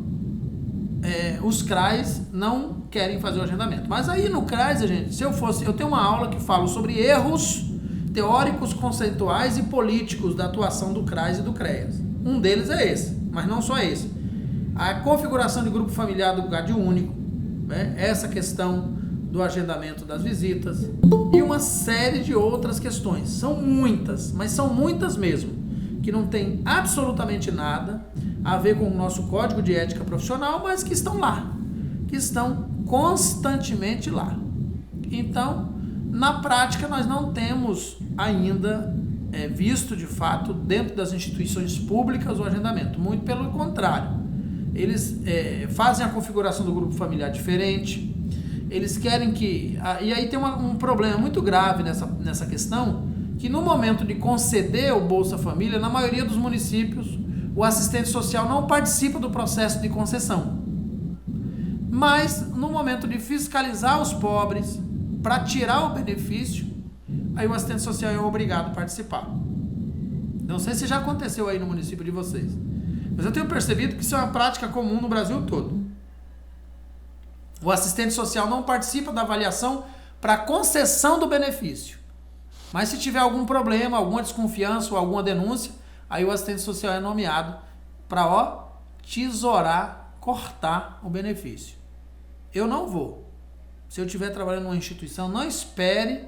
os CRAs não querem fazer o agendamento. Mas aí no CRAs, gente, eu tenho uma aula que falo sobre erros teóricos, conceituais e políticos da atuação do CRAs e do CREAS. Um deles é esse, mas não só esse. A configuração de grupo familiar do CAD único, né? Essa questão do agendamento das visitas e uma série de outras questões. São muitas, mas são muitas mesmo, que não tem absolutamente nada a ver com o nosso código de ética profissional, mas que estão lá, que estão constantemente lá. Então, na prática, nós não temos ainda visto, de fato, dentro das instituições públicas o agendamento. Muito pelo contrário. Eles fazem a configuração do grupo familiar diferente, eles querem que... E aí tem um problema muito grave nessa questão, que no momento de conceder o Bolsa Família, na maioria dos municípios, o assistente social não participa do processo de concessão. Mas, no momento de fiscalizar os pobres, para tirar o benefício, aí o assistente social é obrigado a participar. Não sei se já aconteceu aí no município de vocês, mas eu tenho percebido que isso é uma prática comum no Brasil todo. O assistente social não participa da avaliação para concessão do benefício. Mas se tiver algum problema, alguma desconfiança ou alguma denúncia, aí o assistente social é nomeado para tesourar, cortar o benefício. Eu não vou. Se eu estiver trabalhando numa instituição, não espere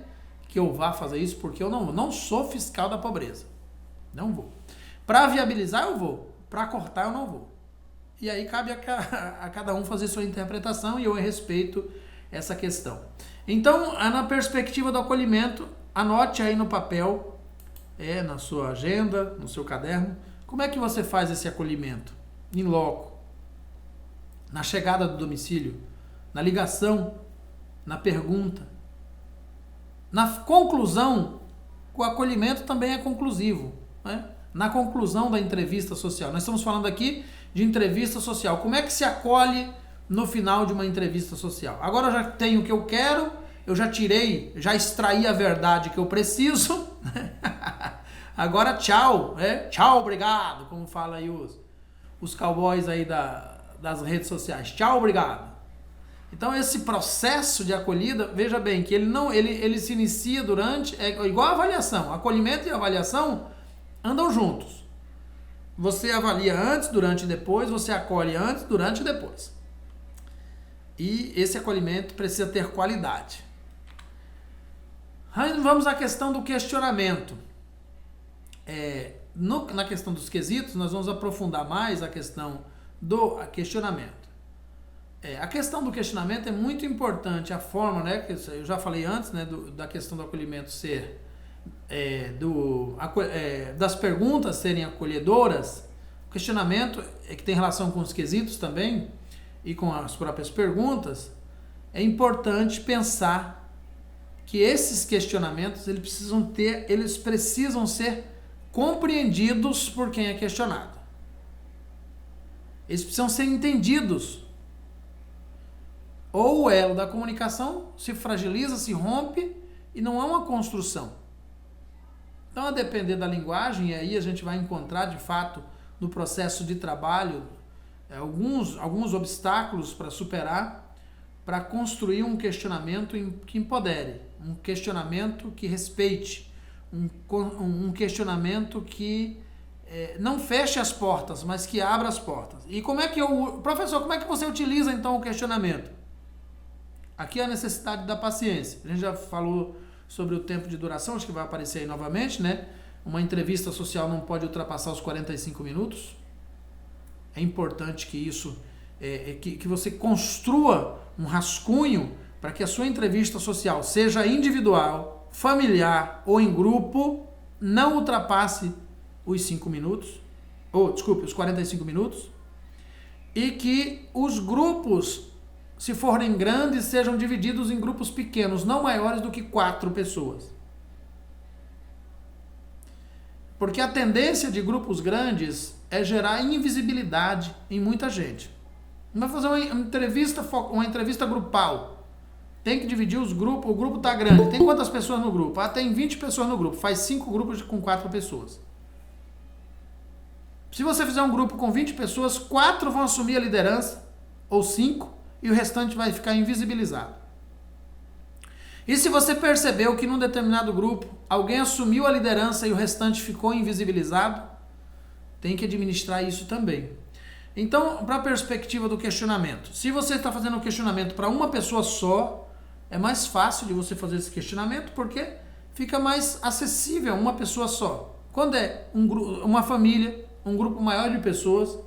que eu vá fazer isso, porque eu não sou fiscal da pobreza. Não vou. Para viabilizar, eu vou. Para cortar, eu não vou. E aí cabe a cada um fazer sua interpretação e eu respeito essa questão. Então, na perspectiva do acolhimento, anote aí no papel, na sua agenda, no seu caderno, como é que você faz esse acolhimento? Em loco, na chegada do domicílio, na ligação, na pergunta. Na conclusão, o acolhimento também é conclusivo, né? Na conclusão da entrevista social. Nós estamos falando aqui de entrevista social. Como é que se acolhe no final de uma entrevista social? Agora eu já tenho o que eu quero, eu já extraí a verdade que eu preciso. Agora tchau, tchau, obrigado, como fala aí os cowboys aí das redes sociais. Tchau, obrigado. Então esse processo de acolhida, veja bem, que ele se inicia durante, igual a avaliação, acolhimento e avaliação andam juntos. Você avalia antes, durante e depois, você acolhe antes, durante e depois. E esse acolhimento precisa ter qualidade. Aí vamos à questão do questionamento. Na questão dos quesitos, nós vamos aprofundar mais a questão do questionamento. A questão do questionamento é muito importante, a forma, né, que eu já falei antes, né, da questão do acolhimento ser, das perguntas serem acolhedoras. O questionamento que tem relação com os quesitos também e com as próprias perguntas. É importante pensar que esses questionamentos eles precisam ser compreendidos por quem é questionado. Eles precisam ser entendidos Ou o elo da comunicação se fragiliza, se rompe e não há uma construção. Então, a depender da linguagem, e aí a gente vai encontrar, de fato, no processo de trabalho, alguns obstáculos para superar, para construir um questionamento que empodere, um questionamento que respeite, um questionamento que não feche as portas, mas que abra as portas. E professor, como é que você utiliza então o questionamento? Aqui é a necessidade da paciência. A gente já falou sobre o tempo de duração, acho que vai aparecer aí novamente, né? Uma entrevista social não pode ultrapassar os 45 minutos. É importante que que você construa um rascunho para que a sua entrevista social, seja individual, familiar ou em grupo, não ultrapasse os 5 minutos, os 45 minutos, e que os grupos, se forem grandes, sejam divididos em grupos pequenos, não maiores do que 4 pessoas. Porque a tendência de grupos grandes é gerar invisibilidade em muita gente. Vai fazer uma entrevista grupal. Tem que dividir os grupos, o grupo está grande. Tem quantas pessoas no grupo? Tem 20 pessoas no grupo. Faz 5 grupos com 4 pessoas. Se você fizer um grupo com 20 pessoas, 4 vão assumir a liderança, ou 5, e o restante vai ficar invisibilizado. E se você percebeu que num determinado grupo alguém assumiu a liderança e o restante ficou invisibilizado, tem que administrar isso também. Então, para a perspectiva do questionamento, se você está fazendo um questionamento para uma pessoa só, é mais fácil de você fazer esse questionamento porque fica mais acessível a uma pessoa só. Quando é uma família, um grupo maior de pessoas,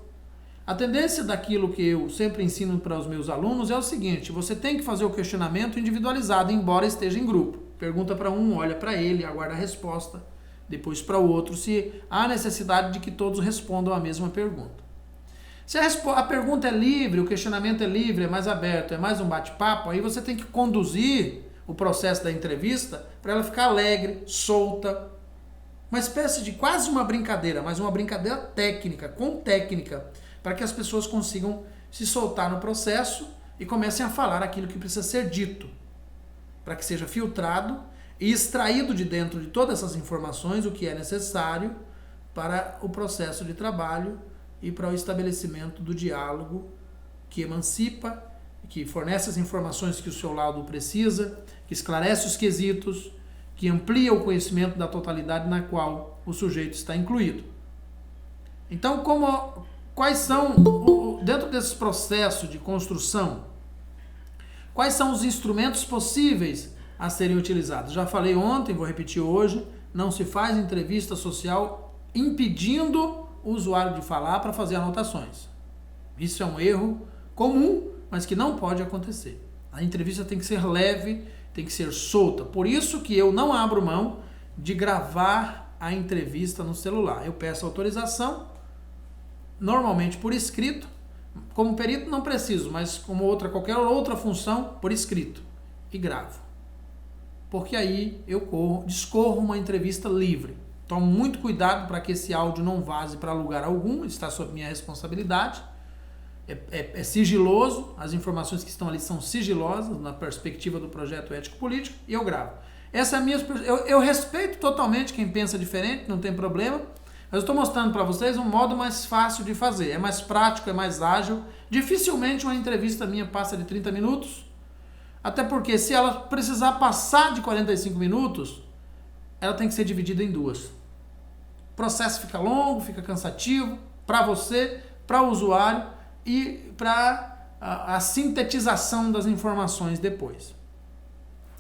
a tendência daquilo que eu sempre ensino para os meus alunos é o seguinte: você tem que fazer o questionamento individualizado, embora esteja em grupo. Pergunta para um, olha para ele, aguarda a resposta, depois para o outro, se há necessidade de que todos respondam a mesma pergunta. Se a pergunta é livre, o questionamento é livre, é mais aberto, é mais um bate-papo, aí você tem que conduzir o processo da entrevista para ela ficar alegre, solta, uma espécie de quase uma brincadeira, mas uma brincadeira técnica, com técnica, para que as pessoas consigam se soltar no processo e comecem a falar aquilo que precisa ser dito, para que seja filtrado e extraído de dentro de todas essas informações o que é necessário para o processo de trabalho e para o estabelecimento do diálogo que emancipa, que fornece as informações que o seu laudo precisa, que esclarece os quesitos, que amplia o conhecimento da totalidade na qual o sujeito está incluído. Então, quais são, dentro desse processo de construção, quais são os instrumentos possíveis a serem utilizados? Já falei ontem, vou repetir hoje, não se faz entrevista social impedindo o usuário de falar para fazer anotações. Isso é um erro comum, mas que não pode acontecer. A entrevista tem que ser leve, tem que ser solta. Por isso que eu não abro mão de gravar a entrevista no celular. Eu peço autorização, normalmente por escrito. Como perito não preciso, mas como qualquer outra função, por escrito. E gravo. Porque aí eu discorro uma entrevista livre. Tomo muito cuidado para que esse áudio não vaze para lugar algum, está sob minha responsabilidade. É sigiloso, as informações que estão ali são sigilosas na perspectiva do projeto ético-político e eu gravo. Essa é a minha, eu respeito totalmente quem pensa diferente, não tem problema, mas eu estou mostrando para vocês um modo mais fácil de fazer, é mais prático, é mais ágil. Dificilmente uma entrevista minha passa de 30 minutos, até porque se ela precisar passar de 45 minutos, ela tem que ser dividida em 2. O processo fica longo, fica cansativo para você, para o usuário, e para a sintetização das informações depois.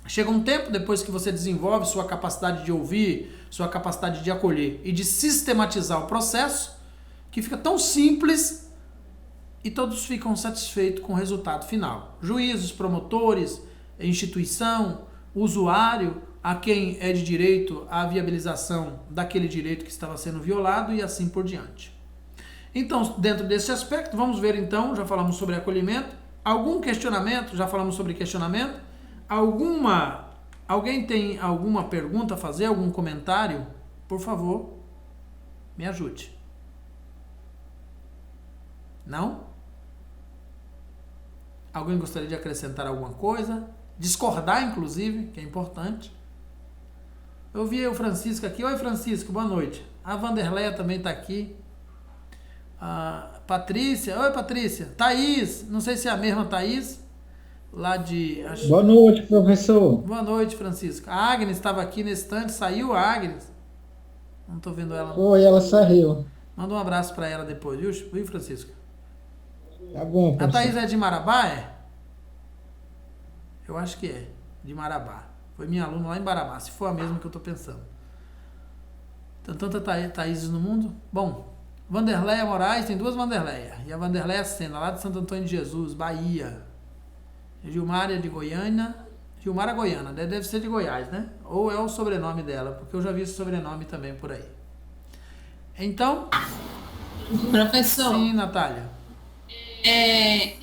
Chega um tempo, depois que você desenvolve sua capacidade de ouvir, sua capacidade de acolher e de sistematizar o processo, que fica tão simples e todos ficam satisfeitos com o resultado final. Juízes, promotores, instituição, usuário, a quem é de direito a viabilização daquele direito que estava sendo violado e assim por diante. Então, dentro desse aspecto, vamos ver então, já falamos sobre acolhimento, algum questionamento, já falamos sobre questionamento, alguém tem alguma pergunta a fazer, algum comentário? Por favor, me ajude. Não? Alguém gostaria de acrescentar alguma coisa? Discordar, inclusive, que é importante. Eu vi o Francisco aqui. Oi, Francisco, boa noite. A Vanderleia também está aqui. A Patrícia. Oi, Patrícia. Thaís, não sei se é a mesma Thaís, lá de... Boa noite, professor. Boa noite, Francisco. A Agnes estava aqui nesse instante. Saiu a Agnes? Não estou vendo ela. Foi, ela saiu. Manda um abraço para ela depois, viu, Francisco? Tá bom, A Thaís professor. é de Marabá, é? Eu acho que é, de Marabá. Foi minha aluna lá em Marabá, se for a mesma que eu estou pensando. Tem tanta Thaíses no mundo? Bom, Vanderleia Moraes, tem duas Vanderleia. E a Vanderleia Sena, lá de Santo Antônio de Jesus, Bahia. Gilmar é de Goiânia. Gilmar é Goiana, deve ser de Goiás, né? Ou é o sobrenome dela, porque eu já vi esse sobrenome também por aí. Então, Professor, sim, Natália.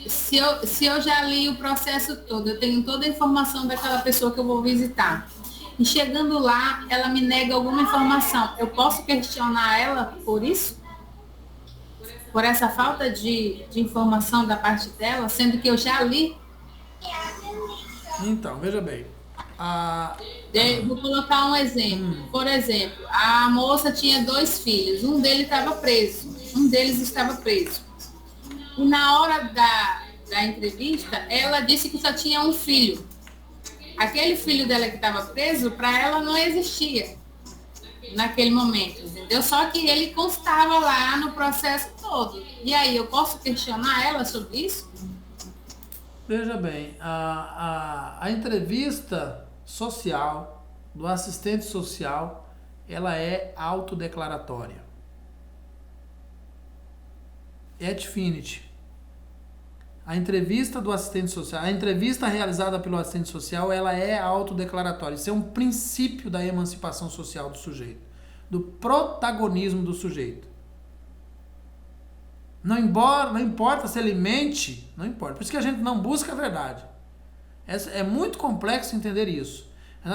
se eu já li o processo todo, eu tenho toda a informação daquela pessoa que eu vou visitar. E chegando lá, ela me nega alguma informação. Eu posso questionar ela por isso? Por essa falta de informação da parte dela, sendo que eu já li? Então, veja bem. A... Vou colocar um exemplo. Por exemplo, a moça tinha 2 filhos. Um deles estava preso. Um deles estava preso. E na hora da entrevista, ela disse que só tinha um filho. Aquele filho dela que estava preso, para ela não existia naquele momento, entendeu? Só que ele constava lá no processo todo. E aí, eu posso questionar ela sobre isso? Veja bem, a entrevista social do assistente social, ela é autodeclaratória. Et finit. A entrevista do assistente social, a entrevista realizada pelo assistente social, ela é autodeclaratória. Isso é um princípio da emancipação social do sujeito, do protagonismo do sujeito. Não importa se ele mente, não importa. Por isso que a gente não busca a verdade. É muito complexo entender isso.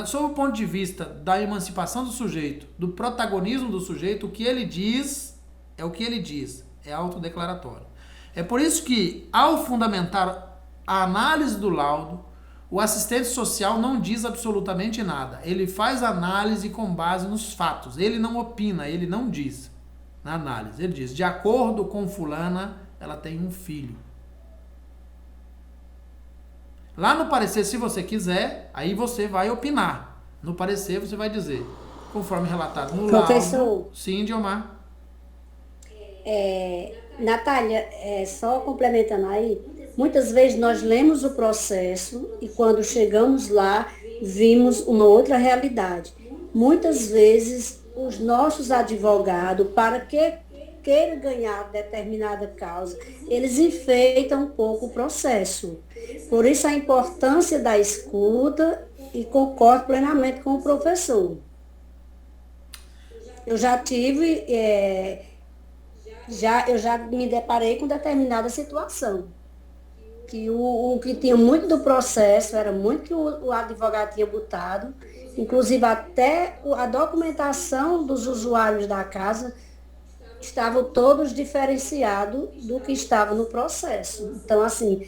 Sob o ponto de vista da emancipação do sujeito, do protagonismo do sujeito, o que ele diz é o que ele diz. É autodeclaratório. É por isso que, ao fundamentar a análise do laudo, o assistente social não diz absolutamente nada. Ele faz análise com base nos fatos. Ele não opina, ele não diz na análise. Ele diz, de acordo com fulana, ela tem um filho. Lá no parecer, se você quiser, aí você vai opinar. No parecer, você vai dizer, conforme relatado no Professor, laudo. Sim, Diomar. Natália, só complementando aí, muitas vezes nós lemos o processo e quando chegamos lá, vimos uma outra realidade. Muitas vezes, os nossos advogados, para que queiram ganhar determinada causa, eles enfeitam um pouco o processo. Por isso a importância da escuta e concordo plenamente com o professor. Eu já tive... eu já me deparei com determinada situação. Que o que tinha muito do processo era muito que o advogado tinha botado, inclusive até a documentação dos usuários da casa estavam todos diferenciados do que estava no processo. Então, assim,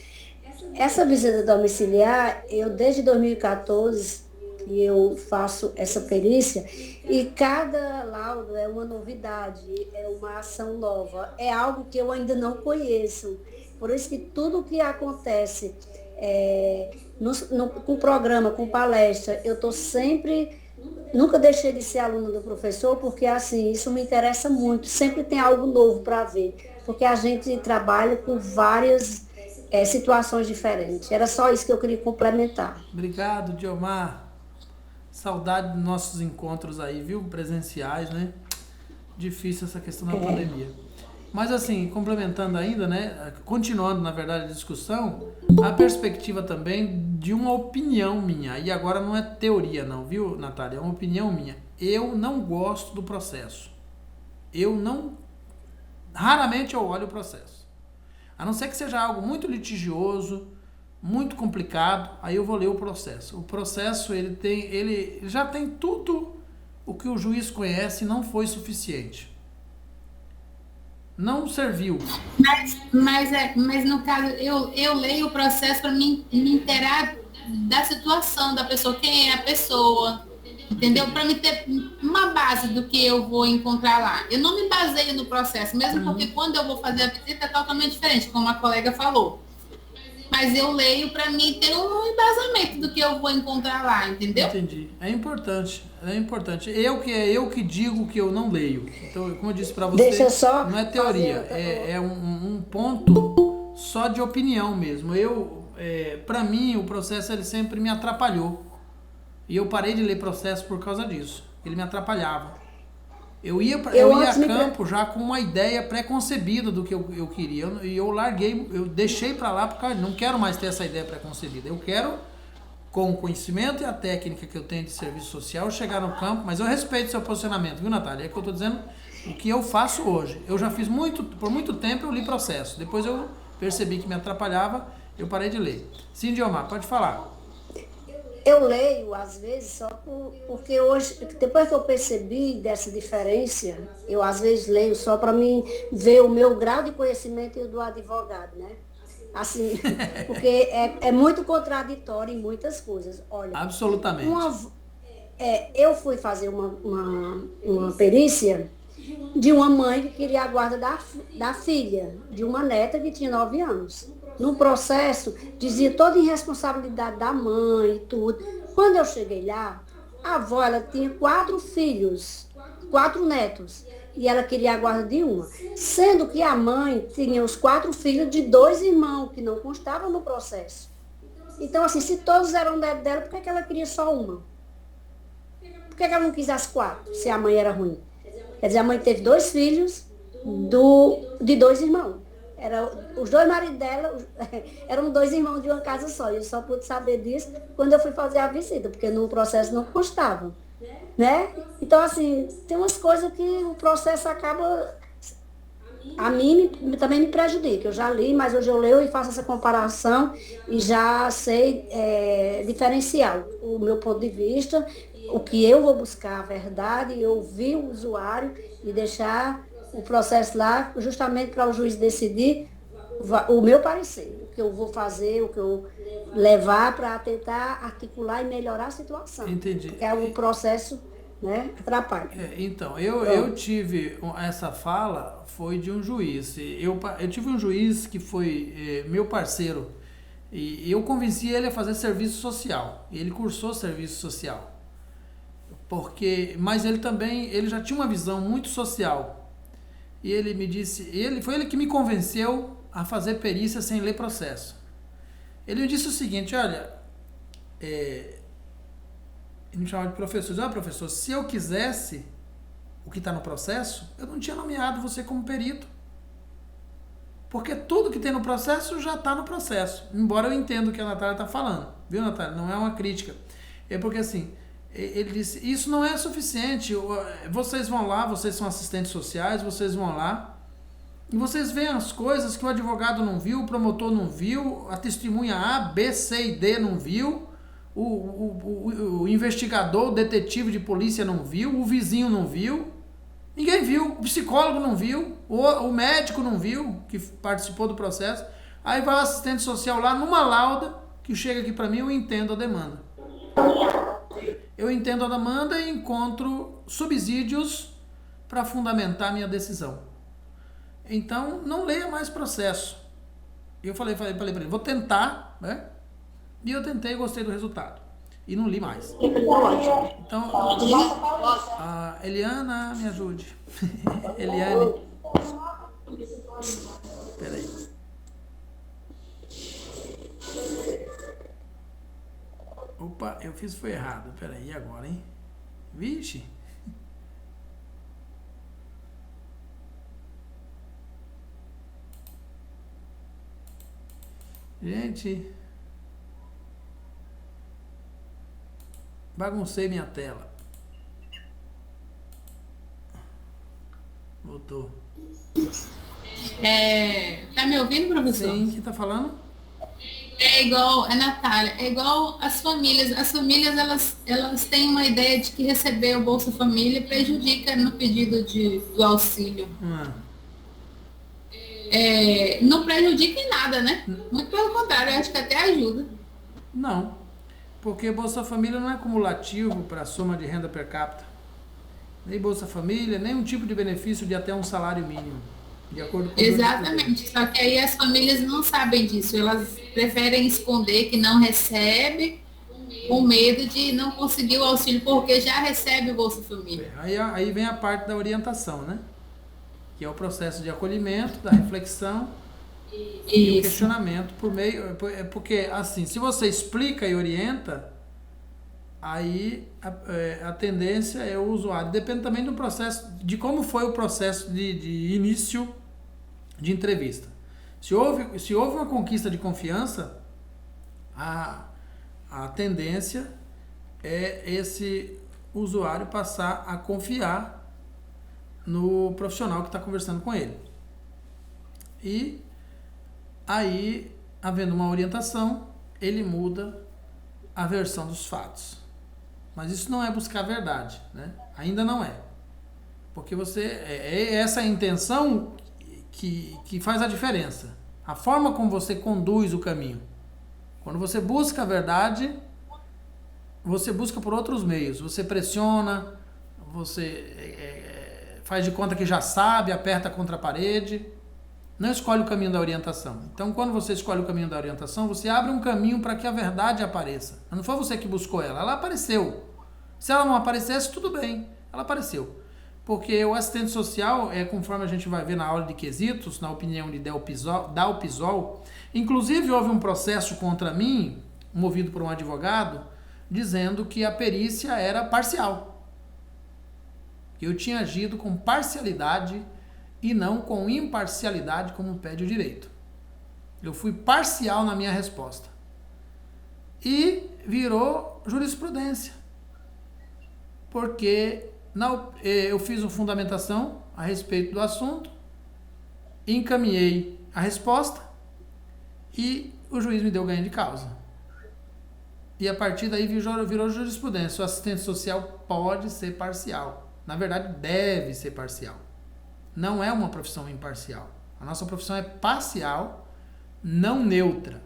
essa visita domiciliar, eu desde 2014 que eu faço essa perícia, e cada laudo é uma novidade, é uma ação nova, é algo que eu ainda não conheço. Por isso que tudo que acontece com programa, com palestra, eu estou sempre, nunca deixei de ser aluna do professor, porque assim, isso me interessa muito, sempre tem algo novo para ver, porque a gente trabalha com várias situações diferentes. Era só isso que eu queria complementar. Obrigado, Diomar. Saudade dos nossos encontros aí, viu? Presenciais, né? Difícil essa questão da pandemia. Mas assim, complementando ainda, né? Continuando, na verdade, a discussão, a perspectiva também de uma opinião minha. E agora não é teoria não, viu, Natália? É uma opinião minha. Eu não gosto do processo. Raramente eu olho o processo. A não ser que seja algo muito litigioso, muito complicado, aí eu vou ler o processo. O processo, ele já tem tudo o que o juiz conhece e não foi suficiente. não serviu. Mas no caso, eu leio o processo para me inteirar da situação da pessoa, quem é a pessoa, entendeu? Para me ter uma base do que eu vou encontrar lá. Eu não me baseio no processo, mesmo porque quando eu vou fazer a visita é totalmente diferente, como a colega falou. Mas eu leio para mim ter um embasamento do que eu vou encontrar lá, entendeu? Entendi. É importante. Eu que digo que eu não leio. Então, como eu disse para você, Deixa eu só não é teoria, é um ponto só de opinião mesmo. Para mim, o processo ele sempre me atrapalhou. E eu parei de ler processo por causa disso. Ele me atrapalhava. Eu ia a campo já com uma ideia pré-concebida do que eu queria. E eu larguei, eu deixei para lá porque não quero mais ter essa ideia pré-concebida. Eu quero, com o conhecimento e a técnica que eu tenho de serviço social, chegar no campo, mas eu respeito seu posicionamento, viu, Natália? É que eu estou dizendo o que eu faço hoje. Eu já fiz por muito tempo, eu li processo. Depois eu percebi que me atrapalhava, eu parei de ler. Sim, Diomar, pode falar. Eu leio, às vezes, só porque hoje, depois que eu percebi dessa diferença, eu às vezes leio só para mim ver o meu grau de conhecimento e o do advogado, né? Assim, porque é muito contraditório em muitas coisas. Olha, absolutamente. Eu fui fazer uma perícia de uma mãe que queria a guarda da filha, de uma neta que tinha 9 anos. No processo, dizia toda a irresponsabilidade da mãe e tudo. Quando eu cheguei lá, a avó ela tinha 4 filhos, 4 netos, e ela queria a guarda de uma. Sendo que a mãe tinha os 4 filhos de 2 irmãos, que não constavam no processo. Então, assim, se todos eram netos dela, por que ela queria só uma? Por que ela não quis as 4, se a mãe era ruim? Quer dizer, a mãe teve 2 filhos de 2 irmãos. Os 2 maridos dela eram 2 irmãos de uma casa só. Eu só pude saber disso quando eu fui fazer a visita, porque no processo não constava. Né? Então, assim, tem umas coisas que o processo acaba... A mim também me prejudica. Eu já li, mas hoje eu leio e faço essa comparação e já sei diferenciar o meu ponto de vista, o que eu vou buscar, a verdade, ouvir o usuário e deixar o processo lá justamente para o juiz decidir o meu parecer, o que eu vou fazer, o que eu levar para tentar articular e melhorar a situação. Entendi. Porque é um processo, né, atrapalha. Então, eu tive essa fala, foi de um juiz. Eu tive um juiz que foi meu parceiro e eu convenci ele a fazer serviço social. E ele cursou serviço social. Mas ele já tinha uma visão muito social. E ele me disse, foi ele que me convenceu a fazer perícia sem ler processo. Ele me disse o seguinte, olha, ele me chamava de professor, professor, se eu quisesse o que está no processo, eu não tinha nomeado você como perito. Porque tudo que tem no processo já está no processo. Embora eu entenda o que a Natália está falando. Viu, Natália? Não é uma crítica. É porque assim, ele disse, isso não é suficiente, vocês vão lá, vocês são assistentes sociais, vocês vão lá e vocês veem as coisas que o advogado não viu, o promotor não viu, a testemunha A, B, C e D não viu, o investigador, o detetive de polícia não viu, o vizinho não viu, ninguém viu, o psicólogo não viu, o médico não viu, que participou do processo. Aí vai o assistente social lá numa lauda que chega aqui para mim, eu entendo a demanda. Eu entendo a demanda e encontro subsídios para fundamentar minha decisão. Então, não leia mais processo. Eu falei para ele, vou tentar, né? E eu tentei e gostei do resultado. E não li mais. Então, a Eliana, me ajude. Eliane. Peraí. Opa, eu fiz foi errado. Peraí, e agora, hein? Vixe. Gente. Baguncei minha tela. Voltou. Tá me ouvindo, professor? Sim, quem tá falando? É igual, Natália, é igual as famílias. As famílias, elas têm uma ideia de que receber o Bolsa Família prejudica no pedido do auxílio. não prejudica em nada, né? Muito pelo contrário, eu acho que até ajuda. Não, porque Bolsa Família não é cumulativo para a soma de renda per capita. Nem Bolsa Família, nem um tipo de benefício de até um salário mínimo, de acordo com o Exatamente, só que aí as famílias não sabem disso, elas preferem esconder que não recebe, com medo de não conseguir o auxílio, porque já recebe o Bolsa Família. Aí vem a parte da orientação, né? Que é o processo de acolhimento, da reflexão e o questionamento por meio... Porque, assim, se você explica e orienta, aí a tendência é o usuário. Depende também do processo, de como foi o processo de início de entrevista. Se houve uma conquista de confiança, a tendência é esse usuário passar a confiar no profissional que está conversando com ele. E aí, havendo uma orientação, ele muda a versão dos fatos. Mas isso não é buscar a verdade, né? Ainda não é. Porque é essa a intenção que faz a diferença. A forma como você conduz o caminho. Quando você busca a verdade, você busca por outros meios. Você pressiona, você faz de conta que já sabe, aperta contra a parede. Não escolhe o caminho da orientação. Então, quando você escolhe o caminho da orientação, você abre um caminho para que a verdade apareça. Não foi você que buscou ela apareceu. Se ela não aparecesse, tudo bem, ela apareceu. Porque o assistente social, conforme a gente vai ver na aula de quesitos, na opinião de Dalpisol, inclusive houve um processo contra mim, movido por um advogado, dizendo que a perícia era parcial. Eu tinha agido com parcialidade e não com imparcialidade, como pede o direito. Eu fui parcial na minha resposta. E virou jurisprudência. Porque eu fiz uma fundamentação a respeito do assunto, encaminhei a resposta e o juiz me deu ganho de causa. E a partir daí virou jurisprudência. O assistente social pode ser parcial. Na verdade, deve ser parcial. Não é uma profissão imparcial. A nossa profissão é parcial, não neutra.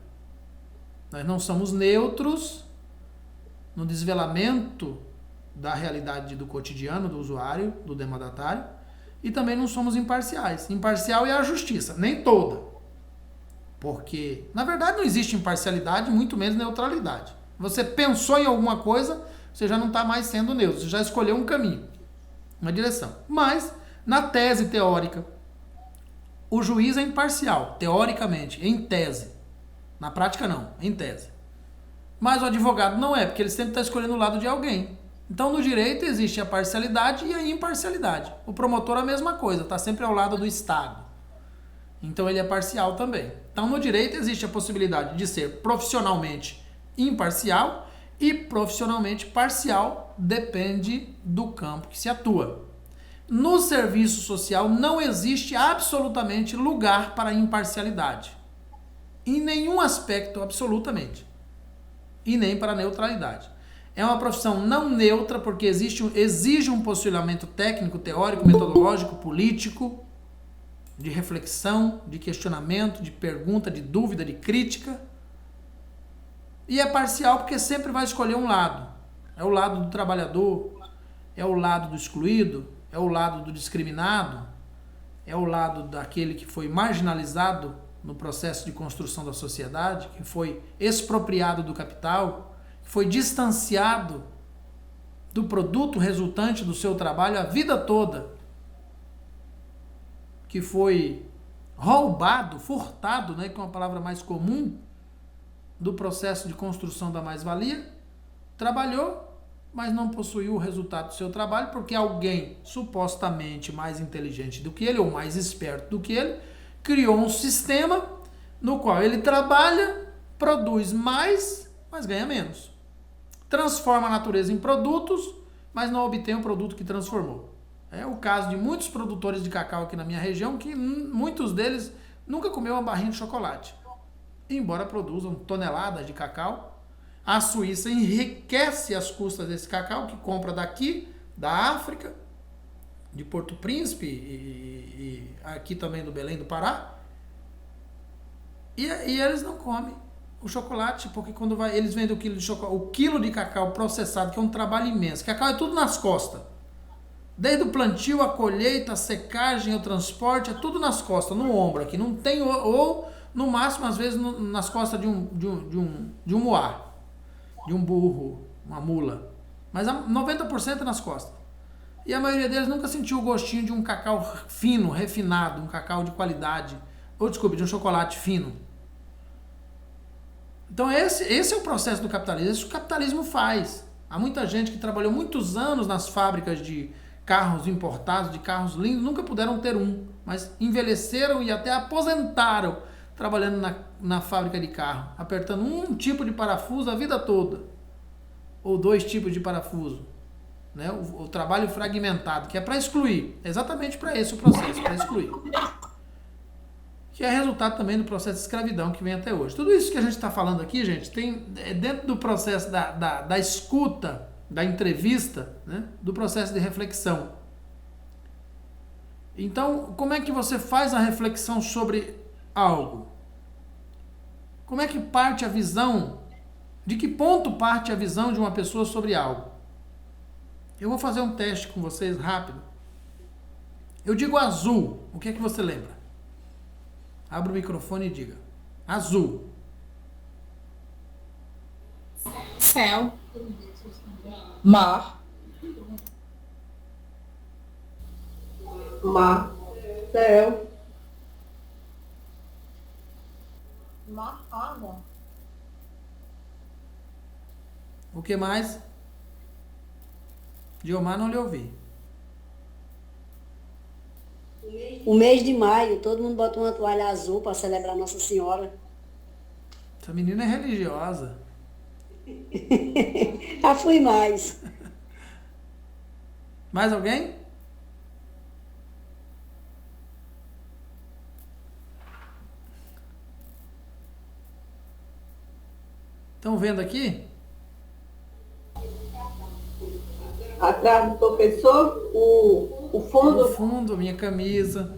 Nós não somos neutros no desvelamento da realidade do cotidiano do usuário, do demandatário, e também não somos imparciais. Imparcial é a justiça, nem toda. Porque, na verdade, não existe imparcialidade, muito menos neutralidade. Você pensou em alguma coisa, você já não está mais sendo neutro, você já escolheu um caminho, uma direção. Mas, na tese teórica, o juiz é imparcial, teoricamente, em tese. Na prática, não, em tese. Mas o advogado não é, porque ele sempre está escolhendo o lado de alguém. Então, no direito existe a parcialidade e a imparcialidade. O promotor é a mesma coisa, está sempre ao lado do Estado. Então, ele é parcial também. Então, no direito existe a possibilidade de ser profissionalmente imparcial e profissionalmente parcial, depende do campo que se atua. No serviço social não existe absolutamente lugar para imparcialidade. Em nenhum aspecto, absolutamente. E nem para neutralidade. É uma profissão não neutra porque exige um posicionamento técnico, teórico, metodológico, político, de reflexão, de questionamento, de pergunta, de dúvida, de crítica. E é parcial porque sempre vai escolher um lado. É o lado do trabalhador, é o lado do excluído, é o lado do discriminado, é o lado daquele que foi marginalizado no processo de construção da sociedade, que foi expropriado do capital, que foi distanciado do produto resultante do seu trabalho a vida toda, que foi roubado, furtado, né, que é uma palavra mais comum, do processo de construção da mais-valia, trabalhou, mas não possuiu o resultado do seu trabalho, porque alguém supostamente mais inteligente do que ele, ou mais esperto do que ele, criou um sistema no qual ele trabalha, produz mais, mas ganha menos. Transforma a natureza em produtos, mas não obtém o produto que transformou. É o caso de muitos produtores de cacau aqui na minha região, que muitos deles nunca comeu uma barrinha de chocolate. Embora produzam toneladas de cacau, a Suíça enriquece as custas desse cacau, que compra daqui, da África, de Porto Príncipe e aqui também do Belém do Pará, E eles não comem o chocolate, porque quando eles vendem o quilo de cacau processado, que é um trabalho imenso. Cacau é tudo nas costas. Desde o plantio, a colheita, a secagem, o transporte, é tudo nas costas, no ombro aqui. Não tem, ou no máximo, às vezes, nas costas de um moá, de um burro, uma mula. Mas 90% é nas costas. E a maioria deles nunca sentiu o gostinho de um cacau fino, refinado, um cacau de qualidade. Ou, desculpe, de um chocolate fino. Então esse é o processo do capitalismo. Isso o capitalismo faz. Há muita gente que trabalhou muitos anos nas fábricas de carros importados, de carros lindos, nunca puderam ter um. Mas envelheceram e até aposentaram trabalhando na fábrica de carro. Apertando um tipo de parafuso a vida toda. Ou 2 tipos de parafuso. Né? O trabalho fragmentado, que é para excluir. É exatamente para esse o processo, para excluir. Que é resultado também do processo de escravidão que vem até hoje. Tudo isso que a gente está falando aqui, gente, é dentro do processo da escuta, da entrevista, né? Do processo de reflexão. Então, como é que você faz a reflexão sobre algo? Como é que parte a visão? De que ponto parte a visão de uma pessoa sobre algo? Eu vou fazer um teste com vocês rápido. Eu digo azul, o que é que você lembra? Abra o microfone e diga. Azul. Céu. Mar. Mar. Céu. Mar, água. O que mais? Diomar, não lhe ouvi. O mês de maio, todo mundo bota uma toalha azul para celebrar Nossa Senhora. Essa menina é religiosa. Já fui mais. Mais alguém? Estão vendo aqui? Atrás do professor, o fundo. No fundo, minha camisa.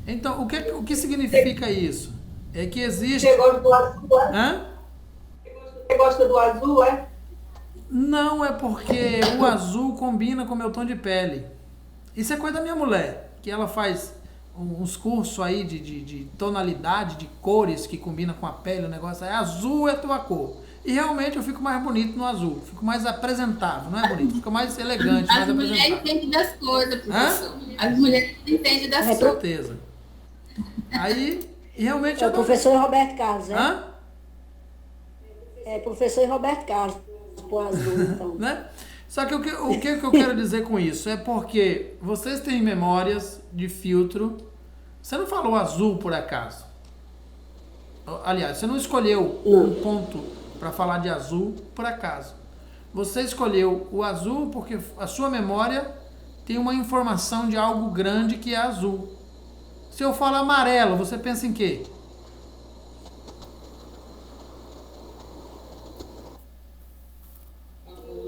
Então, o que significa isso? É que existe... Você gosta do azul, é? Hã? Você gosta do azul, é? Não, é porque o azul combina com o meu tom de pele. Isso é coisa da minha mulher, que ela faz uns cursos aí de tonalidade, de cores que combina com a pele, o negócio aí. Azul é tua cor. E realmente eu fico mais bonito no azul. Fico mais apresentável, não é bonito? Fico mais elegante, mais As mulheres apresentável. entendem das coisas, professor. Hã? As mulheres entendem das Com coisas. certeza. Aí, realmente... É o professor Roberto Carlos, né? Hã? É professor Roberto Carlos, pro azul, então. Né? Só que o que eu quero dizer com isso? É porque vocês têm memórias de filtro. Você não falou azul por acaso. Aliás, você não escolheu um ponto para falar de azul por acaso. Você escolheu o azul porque a sua memória tem uma informação de algo grande que é azul. Se eu falar amarelo, você pensa em quê?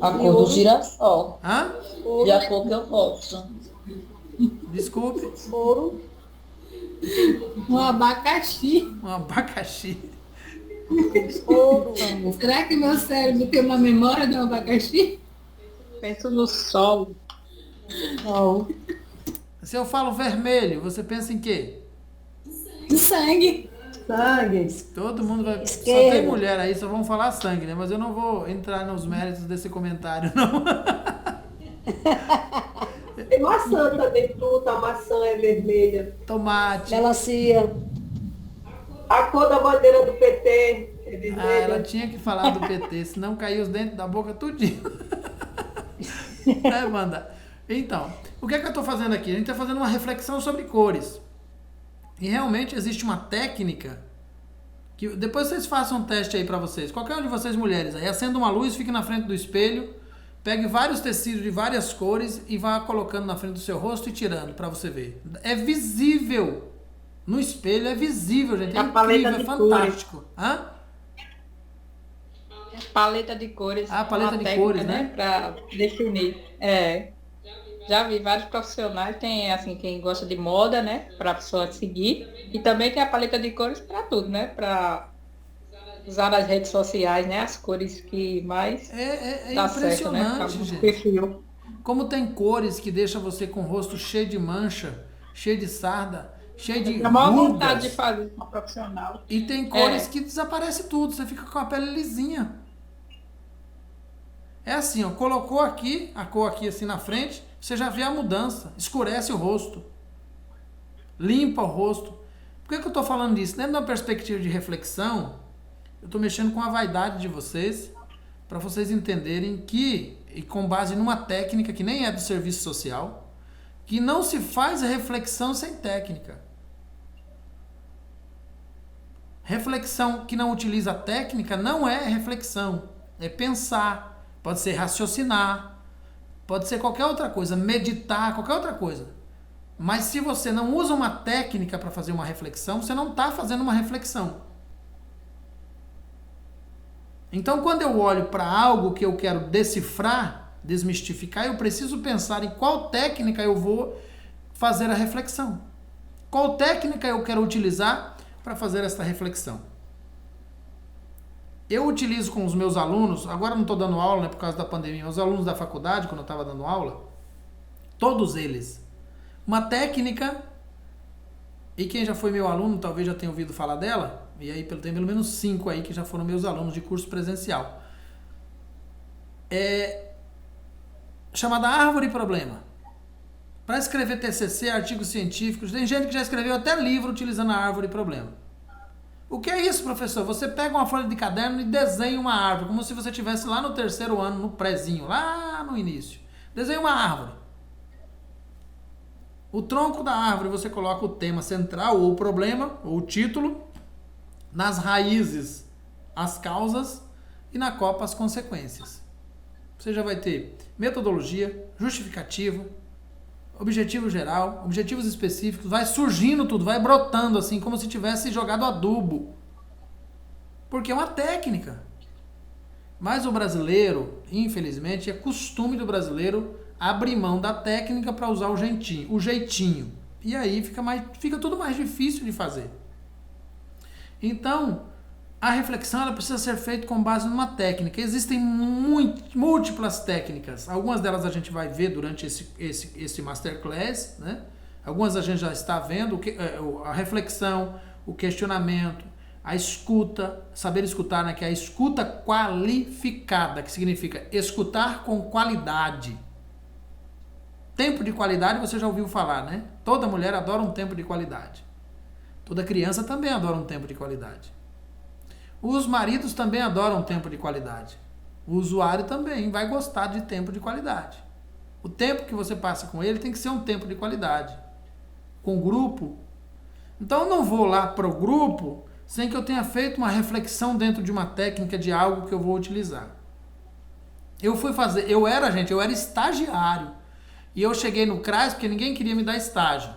A cor do girassol. Hã? E a cor que eu gosto. Desculpe. Ouro. Um abacaxi. Um abacaxi. Ouro. Será que meu cérebro tem uma memória de um abacaxi? Penso no sol. Sol. Se eu falo vermelho, você pensa em quê? Sangue. Sangue. Todo mundo vai... Só Esquerda. tem mulher aí, só vão falar sangue, né? Mas eu não vou entrar nos méritos desse comentário, não. Tem maçã também, fruta, a maçã é vermelha. Tomate. Melancia. A cor da bandeira do PT é vermelha. Ah, ela tinha que falar do PT, senão caía os dentes da boca tudinho. É, Wanda? Então, o que é que eu estou fazendo aqui? A gente está fazendo uma reflexão sobre cores. E realmente existe uma técnica que depois vocês façam um teste aí para vocês. Qualquer um de vocês mulheres aí, acenda uma luz, fique na frente do espelho, pegue vários tecidos de várias cores e vá colocando na frente do seu rosto e tirando para você ver. É visível. No espelho é visível, gente. É A paleta incrível, é de fantástico. Hã? Paleta de cores. Ah, paleta uma de técnica, cores, né? Para definir. É. Já vi vários profissionais, tem assim, quem gosta de moda, né? Para a pessoa seguir. E também tem a paleta de cores para tudo, né? Para usar nas redes sociais, né? As cores que mais É dá certo, né? impressionante, Para gente. perfil. Como tem cores que deixam você com o rosto cheio de mancha, cheio de sarda, cheio de Tenho a maior vontade de rugas. fazer com uma profissional. E tem cores É. que desaparece tudo, você fica com a pele lisinha. É assim, ó, colocou aqui, a cor aqui assim na frente, você já vê a mudança, escurece o rosto, limpa o rosto. Por que eu estou falando disso? Dentro de uma perspectiva de reflexão, eu estou mexendo com a vaidade de vocês, para vocês entenderem que, e com base numa técnica que nem é do serviço social, que não se faz reflexão sem técnica. Reflexão que não utiliza técnica não é reflexão, é pensar, pode ser raciocinar, pode ser qualquer outra coisa, meditar, qualquer outra coisa. Mas se você não usa uma técnica para fazer uma reflexão, você não está fazendo uma reflexão. Então, quando eu olho para algo que eu quero decifrar, desmistificar, eu preciso pensar em qual técnica eu vou fazer a reflexão. Qual técnica eu quero utilizar para fazer essa reflexão. Eu utilizo com os meus alunos, agora não estou dando aula, né, por causa da pandemia, os alunos da faculdade, quando eu estava dando aula, todos eles, uma técnica, e quem já foi meu aluno talvez já tenha ouvido falar dela, e aí tem pelo menos 5 aí que já foram meus alunos de curso presencial. É chamada árvore problema. Para escrever TCC, artigos científicos, tem gente que já escreveu até livro utilizando a árvore problema. O que é isso, professor? Você pega uma folha de caderno e desenha uma árvore, como se você estivesse lá no 3º ano, no prézinho, lá no início. Desenha uma árvore. O tronco da árvore você coloca o tema central, ou o problema, ou o título, nas raízes as causas e na copa as consequências. Você já vai ter metodologia, justificativa, objetivo geral, objetivos específicos, vai surgindo tudo, vai brotando assim, como se tivesse jogado adubo. Porque é uma técnica. Mas o brasileiro, infelizmente, é costume do brasileiro abrir mão da técnica para usar o jeitinho. E aí fica tudo mais difícil de fazer. Então, a reflexão ela precisa ser feita com base numa técnica. Existem múltiplas técnicas. Algumas delas a gente vai ver durante esse masterclass, né? Algumas a gente já está vendo. A reflexão, o questionamento, a escuta, saber escutar, né? Que é a escuta qualificada, que significa escutar com qualidade. Tempo de qualidade você já ouviu falar, né? Toda mulher adora um tempo de qualidade. Toda criança também adora um tempo de qualidade. Os maridos também adoram tempo de qualidade. O usuário também vai gostar de tempo de qualidade. O tempo que você passa com ele tem que ser um tempo de qualidade. Com o grupo. Então eu não vou lá para o grupo sem que eu tenha feito uma reflexão dentro de uma técnica de algo que eu vou utilizar. Eu era estagiário. E eu cheguei no CRAS porque ninguém queria me dar estágio.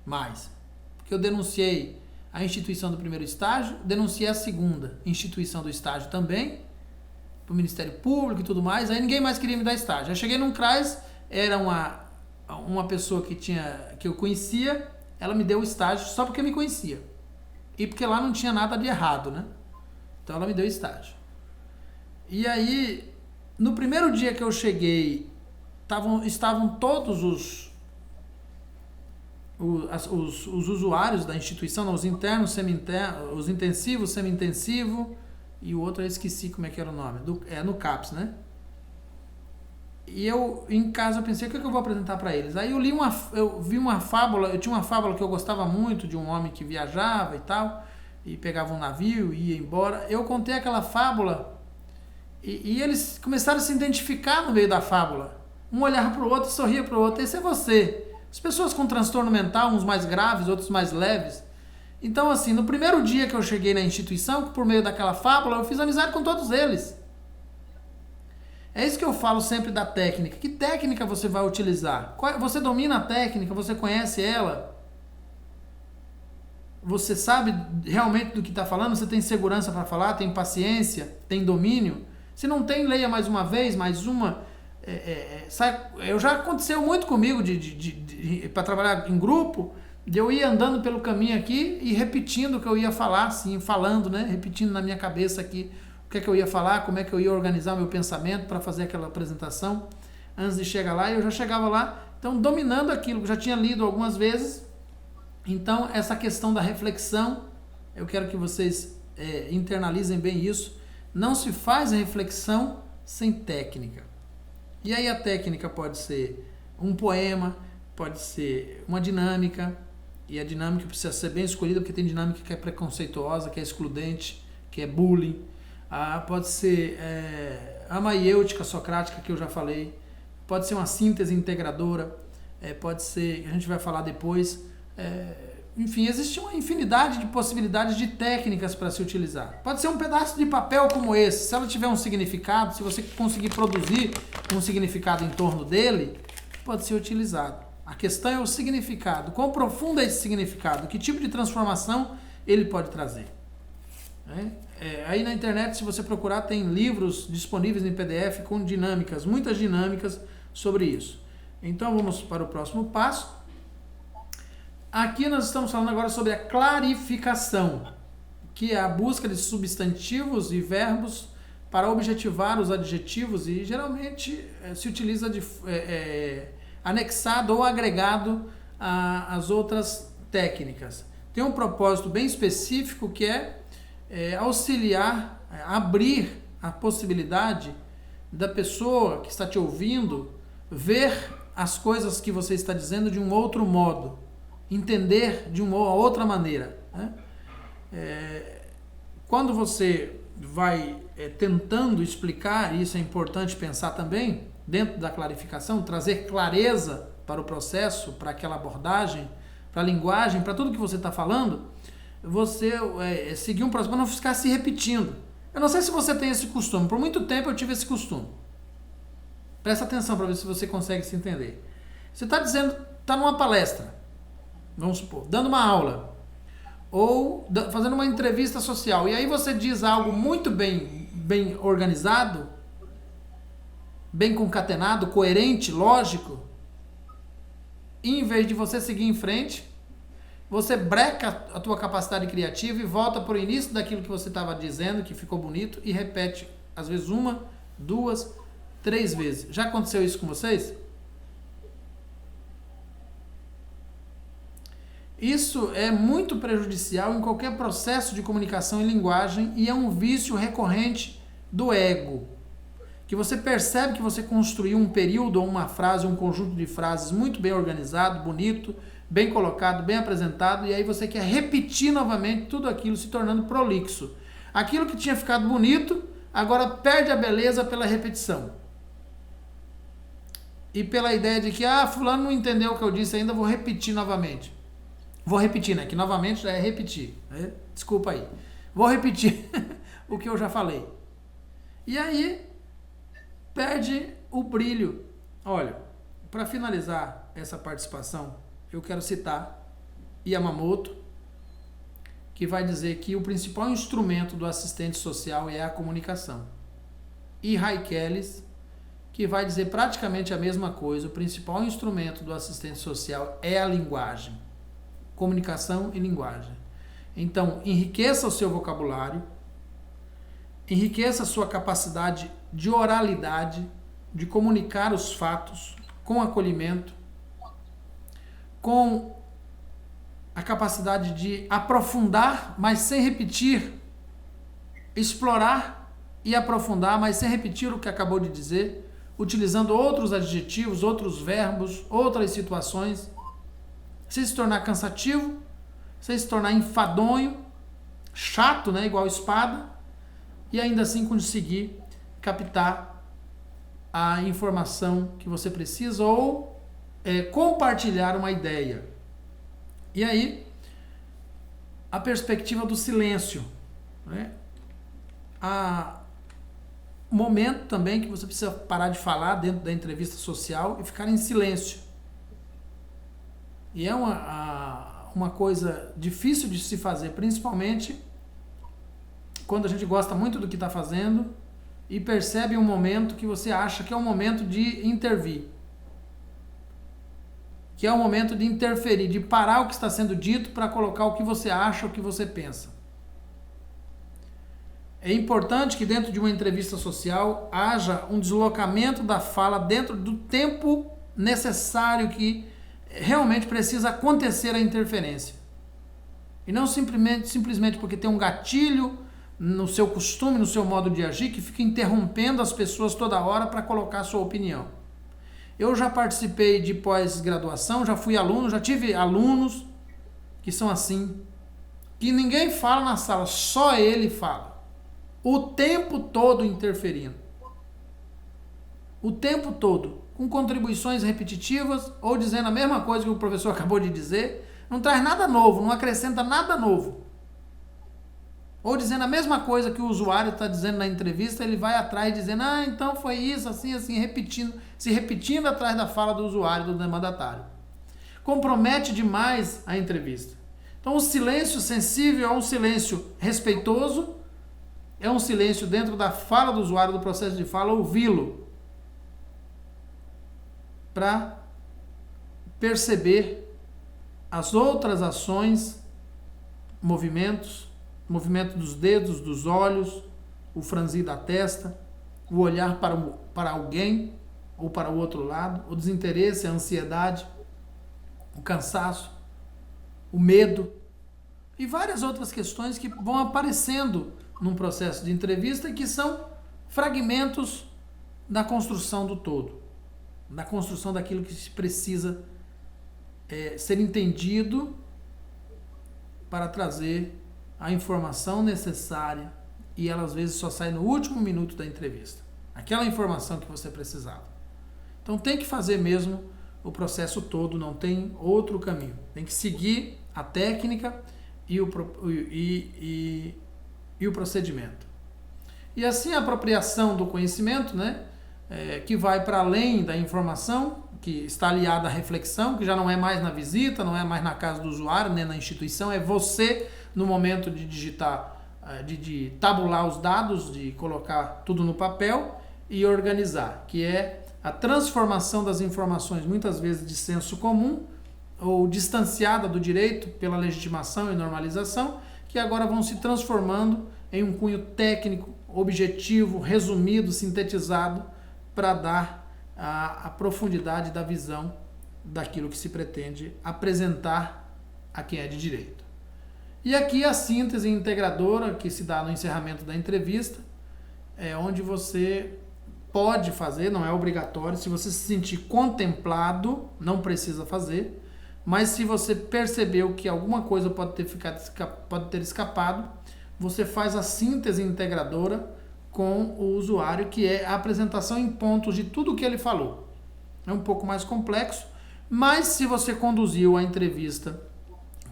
Mais. Porque eu denunciei a instituição do primeiro estágio, denunciei a segunda instituição do estágio também, para o Ministério Público e tudo mais, aí ninguém mais queria me dar estágio. Eu cheguei num CRAS, era uma pessoa que eu conhecia, ela me deu o estágio só porque me conhecia. E porque lá não tinha nada de errado, né? Então ela me deu estágio. E aí, no primeiro dia que eu cheguei, estavam todos os usuários da instituição, os internos, semi-internos, os intensivos, semi-intensivo, e o outro eu esqueci como é que era o nome, no CAPS, né? E eu, em casa, eu pensei, o que eu vou apresentar para eles? Aí eu vi uma fábula, eu tinha uma fábula que eu gostava muito, de um homem que viajava e tal, e pegava um navio e ia embora. Eu contei aquela fábula, e eles começaram a se identificar no meio da fábula. Um olhava para o outro, sorria para o outro, esse é você. As pessoas com transtorno mental, uns mais graves, outros mais leves. Então, assim, no primeiro dia que eu cheguei na instituição, por meio daquela fábula, eu fiz amizade com todos eles. É isso que eu falo sempre da técnica. Que técnica você vai utilizar? Você domina a técnica? Você conhece ela? Você sabe realmente do que está falando? Você tem segurança para falar? Tem paciência? Tem domínio? Se não tem, leia mais uma vez, mais uma. Já aconteceu muito comigo para trabalhar em grupo, de eu ir andando pelo caminho aqui e repetindo o que eu ia falar, assim, falando, né? Repetindo na minha cabeça aqui o que é que eu ia falar, como é que eu ia organizar meu pensamento para fazer aquela apresentação antes de chegar lá, e eu já chegava lá, então dominando aquilo que já tinha lido algumas vezes. Então essa questão da reflexão, eu quero que vocês internalizem bem isso. Não se faz a reflexão sem técnica. E aí a técnica pode ser um poema, pode ser uma dinâmica, e a dinâmica precisa ser bem escolhida, porque tem dinâmica que é preconceituosa, que é excludente, que é bullying. Pode ser a maiêutica socrática, que eu já falei, pode ser uma síntese integradora, pode ser, a gente vai falar depois, enfim, existe uma infinidade de possibilidades de técnicas para se utilizar. Pode ser um pedaço de papel como esse, se ela tiver um significado, se você conseguir produzir um significado em torno dele, pode ser utilizado. A questão é o significado, quão profundo é esse significado, que tipo de transformação ele pode trazer. Aí na internet, se você procurar, tem livros disponíveis em PDF com dinâmicas, muitas dinâmicas sobre isso. Então vamos para o próximo passo. Aqui nós estamos falando agora sobre a clarificação, que é a busca de substantivos e verbos para objetivar os adjetivos, e geralmente se utiliza de anexado ou agregado às outras técnicas. Tem um propósito bem específico que é auxiliar, abrir a possibilidade da pessoa que está te ouvindo ver as coisas que você está dizendo de um outro modo, entender de uma outra maneira, né? Quando você vai tentando explicar, e isso é importante pensar também, dentro da clarificação, trazer clareza para o processo, para aquela abordagem, para a linguagem, para tudo que você está falando, você seguir um processo para não ficar se repetindo. Eu não sei se você tem esse costume, por muito tempo eu tive esse costume. Presta atenção para ver se você consegue se entender. Você está dizendo, está numa palestra, vamos supor, dando uma aula, ou fazendo uma entrevista social, e aí você diz algo muito bem organizado, bem concatenado, coerente, lógico, e em vez de você seguir em frente, você breca a tua capacidade criativa e volta para o início daquilo que você estava dizendo, que ficou bonito, e repete, às vezes 1, 2, 3 vezes. Já aconteceu isso com vocês? Isso é muito prejudicial em qualquer processo de comunicação e linguagem, e é um vício recorrente do ego, que você percebe que você construiu um período ou uma frase, um conjunto de frases muito bem organizado, bonito, bem colocado, bem apresentado, e aí você quer repetir novamente tudo aquilo, se tornando prolixo. Aquilo que tinha ficado bonito, agora perde a beleza pela repetição. E pela ideia de que, fulano não entendeu o que eu disse ainda, vou repetir novamente. Vou repetir, né? Que novamente já é repetir. Né? Desculpa aí. Vou repetir o que eu já falei. E aí, perde o brilho. Olha, para finalizar essa participação, eu quero citar Yamamoto, que vai dizer que o principal instrumento do assistente social é a comunicação. E Haikelis, que vai dizer praticamente a mesma coisa, o principal instrumento do assistente social é a linguagem. Comunicação e linguagem. Então, enriqueça o seu vocabulário, enriqueça a sua capacidade de oralidade, de comunicar os fatos com acolhimento, com a capacidade de aprofundar, mas sem repetir, explorar e aprofundar, mas sem repetir o que acabou de dizer, utilizando outros adjetivos, outros verbos, outras situações, sem se tornar cansativo, sem se tornar enfadonho, chato, né, igual espada, e ainda assim conseguir captar a informação que você precisa ou compartilhar uma ideia. E aí, a perspectiva do silêncio, né? Momento também que você precisa parar de falar dentro da entrevista social e ficar em silêncio. E é uma coisa difícil de se fazer, principalmente quando a gente gosta muito do que está fazendo e percebe um momento que você acha que é o momento de intervir, que é o momento de interferir, de parar o que está sendo dito para colocar o que você acha, o que você pensa. É importante que dentro de uma entrevista social haja um deslocamento da fala dentro do tempo necessário que realmente precisa acontecer a interferência. E não simplesmente porque tem um gatilho no seu costume, no seu modo de agir, que fica interrompendo as pessoas toda hora para colocar a sua opinião. Eu já participei de pós-graduação, já fui aluno, já tive alunos que são assim, que ninguém fala na sala, só ele fala. O tempo todo interferindo. O tempo todo. Com contribuições repetitivas ou dizendo a mesma coisa que o professor acabou de dizer. Não traz nada novo, não acrescenta nada novo. Ou dizendo a mesma coisa que o usuário está dizendo na entrevista, ele vai atrás dizendo, então foi isso, assim, se repetindo atrás da fala do usuário, do demandatário. Compromete demais a entrevista. Então o silêncio sensível é um silêncio respeitoso, é um silêncio dentro da fala do usuário, do processo de fala, ouvi-lo, para perceber as outras ações, movimento dos dedos, dos olhos, o franzir da testa, o olhar para alguém ou para o outro lado, o desinteresse, a ansiedade, o cansaço, o medo e várias outras questões que vão aparecendo num processo de entrevista e que são fragmentos da construção do todo, da construção daquilo que se precisa ser entendido para trazer a informação necessária e ela às vezes só sai no último minuto da entrevista. Aquela informação que você precisava. Então tem que fazer mesmo o processo todo, não tem outro caminho. Tem que seguir a técnica e o procedimento. E assim a apropriação do conhecimento, né, que vai para além da informação, que está aliada à reflexão, que já não é mais na visita, não é mais na casa do usuário, nem na instituição, é você no momento de digitar, de tabular os dados, de colocar tudo no papel e organizar, que é a transformação das informações, muitas vezes de senso comum, ou distanciada do direito pela legitimação e normalização, que agora vão se transformando em um cunho técnico, objetivo, resumido, sintetizado, para dar a profundidade da visão daquilo que se pretende apresentar a quem é de direito. E aqui a síntese integradora que se dá no encerramento da entrevista, é onde você pode fazer, não é obrigatório, se você se sentir contemplado, não precisa fazer, mas se você percebeu que alguma coisa pode ter escapado, você faz a síntese integradora com o usuário, que é a apresentação em pontos de tudo o que ele falou. É um pouco mais complexo, mas se você conduziu a entrevista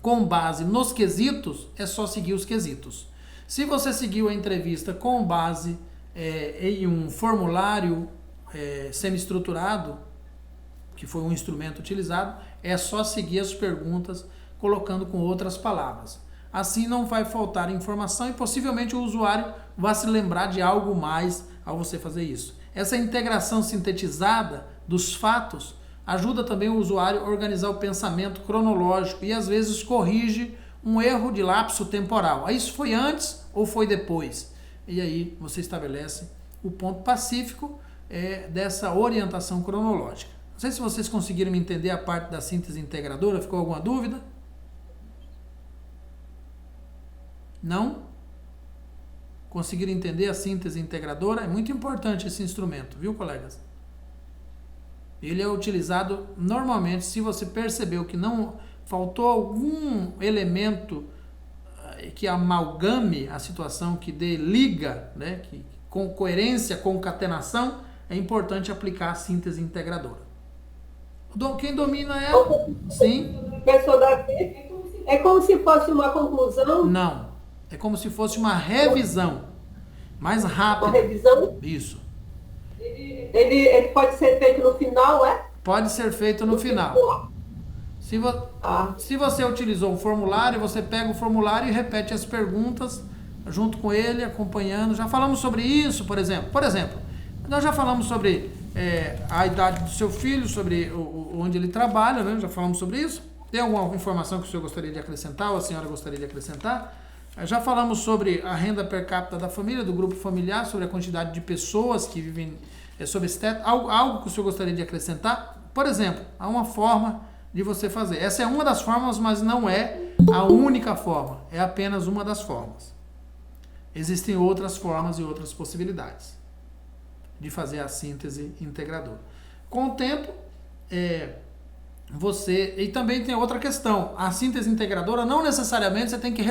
com base nos quesitos, é só seguir os quesitos. Se você seguiu a entrevista com base em um formulário semi-estruturado, que foi um instrumento utilizado, é só seguir as perguntas colocando com outras palavras. Assim não vai faltar informação e possivelmente o usuário vai se lembrar de algo mais ao você fazer isso. Essa integração sintetizada dos fatos ajuda também o usuário a organizar o pensamento cronológico e às vezes corrige um erro de lapso temporal. Isso foi antes ou foi depois? E aí você estabelece o ponto pacífico dessa orientação cronológica. Não sei se vocês conseguiram me entender a parte da síntese integradora. Ficou alguma dúvida? Não? Conseguiram entender a síntese integradora? É muito importante esse instrumento, viu, colegas? Ele é utilizado normalmente, se você percebeu que não faltou algum elemento que amalgame a situação, que dê liga, né, que, com coerência, concatenação, é importante aplicar a síntese integradora. Quem domina ela? Sim? Professor Davi, é como se fosse uma conclusão? Não. É como se fosse uma revisão. Mais rápida. Uma revisão? Isso. Ele pode ser feito no final, Pode ser feito no final. Se você utilizou um formulário, você pega o formulário e repete as perguntas junto com ele, acompanhando. Já falamos sobre isso, por exemplo. Nós já falamos sobre a idade do seu filho, sobre onde ele trabalha, né? Já falamos sobre isso. Tem alguma informação que o senhor gostaria de acrescentar, ou a senhora gostaria de acrescentar? Já falamos sobre a renda per capita da família, do grupo familiar, sobre a quantidade de pessoas que vivem sob esse teto. Algo que o senhor gostaria de acrescentar? Por exemplo, há uma forma de você fazer. Essa é uma das formas, mas não é a única forma. É apenas uma das formas. Existem outras formas e outras possibilidades de fazer a síntese integradora. Com o tempo, você... E também tem outra questão. A síntese integradora, não necessariamente você tem que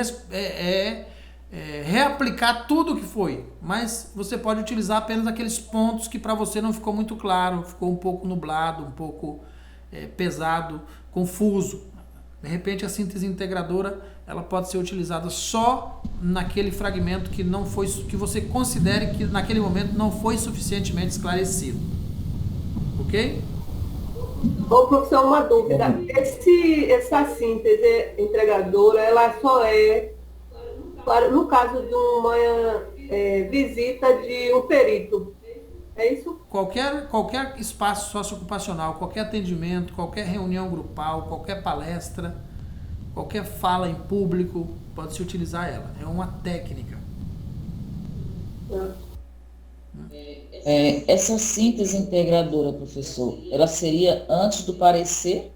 reaplicar tudo o que foi, mas você pode utilizar apenas aqueles pontos que para você não ficou muito claro, ficou um pouco nublado, um pouco pesado, confuso. De repente, a síntese integradora ela pode ser utilizada só naquele fragmento que não foi, que você considere que naquele momento não foi suficientemente esclarecido. Ok? Ô, professor, uma dúvida. Essa síntese integradora, ela só no caso de uma visita de um perito. É isso? Qualquer espaço socioocupacional, qualquer atendimento, qualquer reunião grupal, qualquer palestra, qualquer fala em público, pode-se utilizar ela. É uma técnica. Essa síntese integradora, professor, ela seria antes do parecer?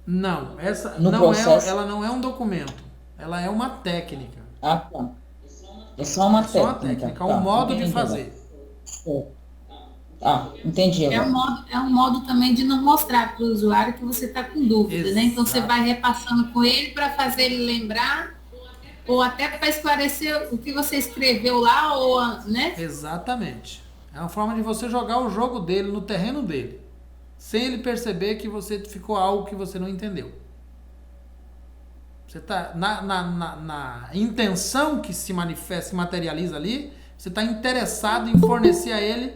Não, ela não é um documento. Ela é uma técnica. Ah, tá. É só uma técnica. É um modo de fazer. Entendi. É um modo também de não mostrar para o usuário que você está com dúvida, né? Então você vai repassando com ele para fazer ele lembrar, ou até para esclarecer o que você escreveu lá, né? Exatamente. É uma forma de você jogar o jogo dele no terreno dele, sem ele perceber que você ficou algo que você não entendeu. Você está na intenção que se manifesta, se materializa ali, você está interessado em fornecer a ele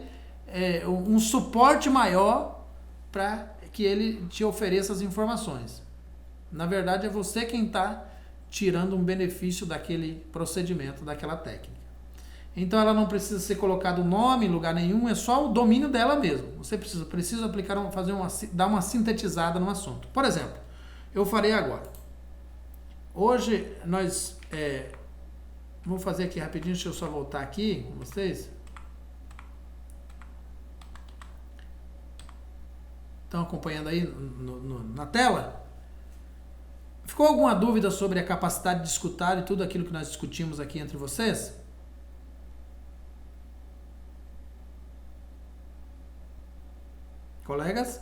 um suporte maior para que ele te ofereça as informações. Na verdade, é você quem está tirando um benefício daquele procedimento, daquela técnica. Então, ela não precisa ser colocado nome em lugar nenhum, é só o domínio dela mesmo. Você precisa aplicar, dar uma sintetizada no assunto. Por exemplo, eu farei agora. Hoje, nós... vou fazer aqui rapidinho, deixa eu só voltar aqui com vocês. Estão acompanhando aí na tela? Ficou alguma dúvida sobre a capacidade de escutar e tudo aquilo que nós discutimos aqui entre vocês? Colegas?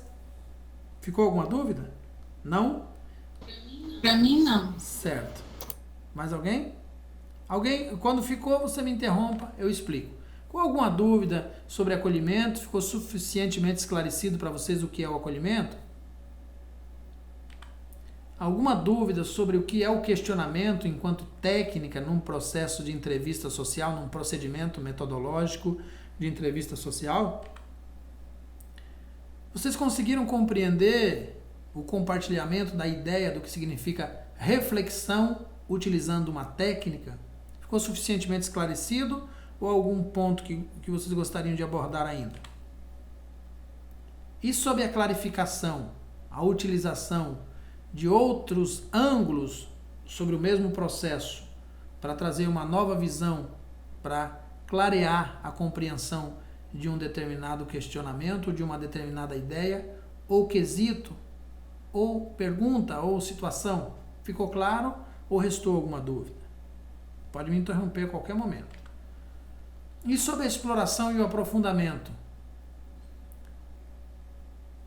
Ficou alguma dúvida? Não? Para mim, não. Certo. Mais alguém? Alguém, quando ficou, você me interrompa, eu explico. Com alguma dúvida sobre acolhimento? Ficou suficientemente esclarecido para vocês o que é o acolhimento? Alguma dúvida sobre o que é o questionamento enquanto técnica num processo de entrevista social, num procedimento metodológico de entrevista social? Vocês conseguiram compreender o compartilhamento da ideia do que significa reflexão utilizando uma técnica? Ficou suficientemente esclarecido ou algum ponto que vocês gostariam de abordar ainda? E sobre a clarificação, a utilização de outros ângulos sobre o mesmo processo para trazer uma nova visão, para clarear a compreensão de um determinado questionamento, de uma determinada ideia, ou quesito, ou pergunta, ou situação. Ficou claro ou restou alguma dúvida? Pode me interromper a qualquer momento. E sobre a exploração e o aprofundamento?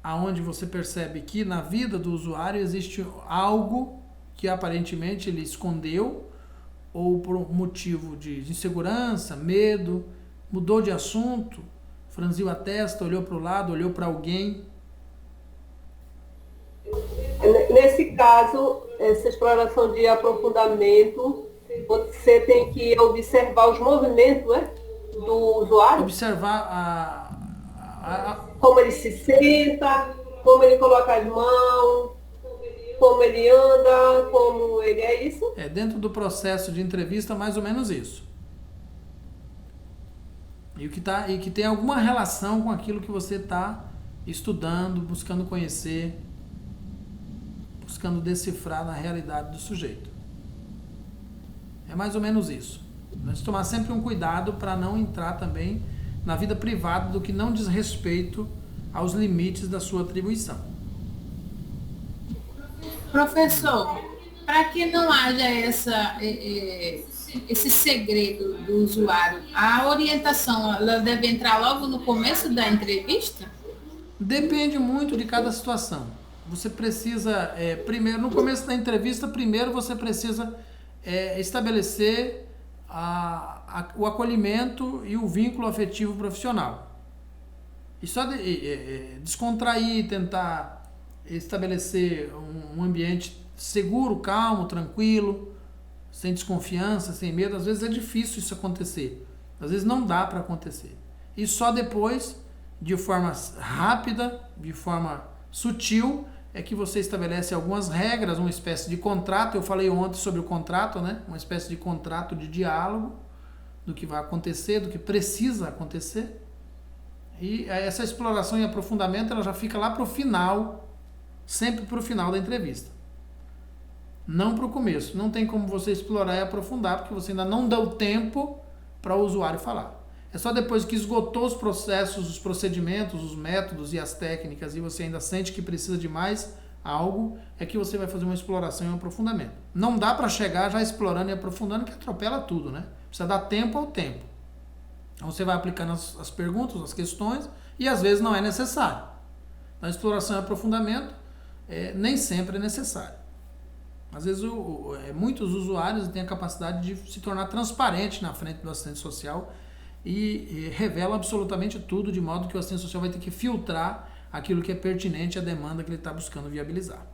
Aonde você percebe que na vida do usuário existe algo que aparentemente ele escondeu, ou por um motivo de insegurança, medo, mudou de assunto, franziu a testa, olhou para o lado, olhou para alguém. Nesse caso, essa exploração de aprofundamento, você tem que observar os movimentos, né, do usuário. Observar como ele se senta, como ele coloca as mãos, como ele anda, como ele é isso? É dentro do processo de entrevista, mais ou menos isso. E que tem alguma relação com aquilo que você está estudando, buscando conhecer, buscando decifrar na realidade do sujeito. É mais ou menos isso. Nós tomar sempre um cuidado para não entrar também na vida privada do que não diz respeito aos limites da sua atribuição. Professor, para que não haja esse segredo do usuário, a orientação ela deve entrar logo no começo da entrevista? Depende muito de cada situação. Você precisa, primeiro, no começo da entrevista, primeiro você precisa estabelecer o acolhimento e o vínculo afetivo profissional. E só descontrair, tentar estabelecer um ambiente seguro, calmo, tranquilo, sem desconfiança, sem medo. Às vezes é difícil isso acontecer. Às vezes não dá para acontecer. E só depois, de forma rápida, de forma sutil, é que você estabelece algumas regras, uma espécie de contrato. Eu falei ontem sobre o contrato, né? Uma espécie de contrato de diálogo do que vai acontecer, do que precisa acontecer. E essa exploração e aprofundamento ela já fica lá para o final, sempre para o final da entrevista. Não para o começo. Não tem como você explorar e aprofundar, porque você ainda não deu tempo para o usuário falar. É só depois que esgotou os processos, os procedimentos, os métodos e as técnicas e você ainda sente que precisa de mais algo, é que você vai fazer uma exploração e um aprofundamento. Não dá para chegar já explorando e aprofundando, que atropela tudo, né? Precisa dar tempo ao tempo. Então você vai aplicando as perguntas, as questões, e às vezes não é necessário. Então, a exploração e aprofundamento nem sempre é necessário. Às vezes muitos usuários têm a capacidade de se tornar transparente na frente do assistente social e revela absolutamente tudo, de modo que o assistente social vai ter que filtrar aquilo que é pertinente à demanda que ele está buscando viabilizar.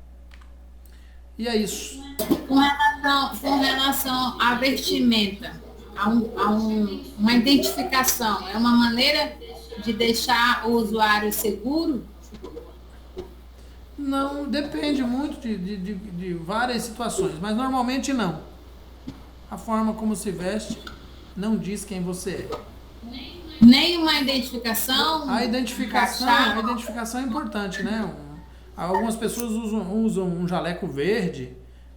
E é isso. Com relação à vestimenta, uma identificação, é uma maneira de deixar o usuário seguro? Não, depende muito de várias situações, mas normalmente não. A forma como se veste não diz quem você é. Nem uma identificação? A identificação é importante, né? Algumas pessoas usam um jaleco verde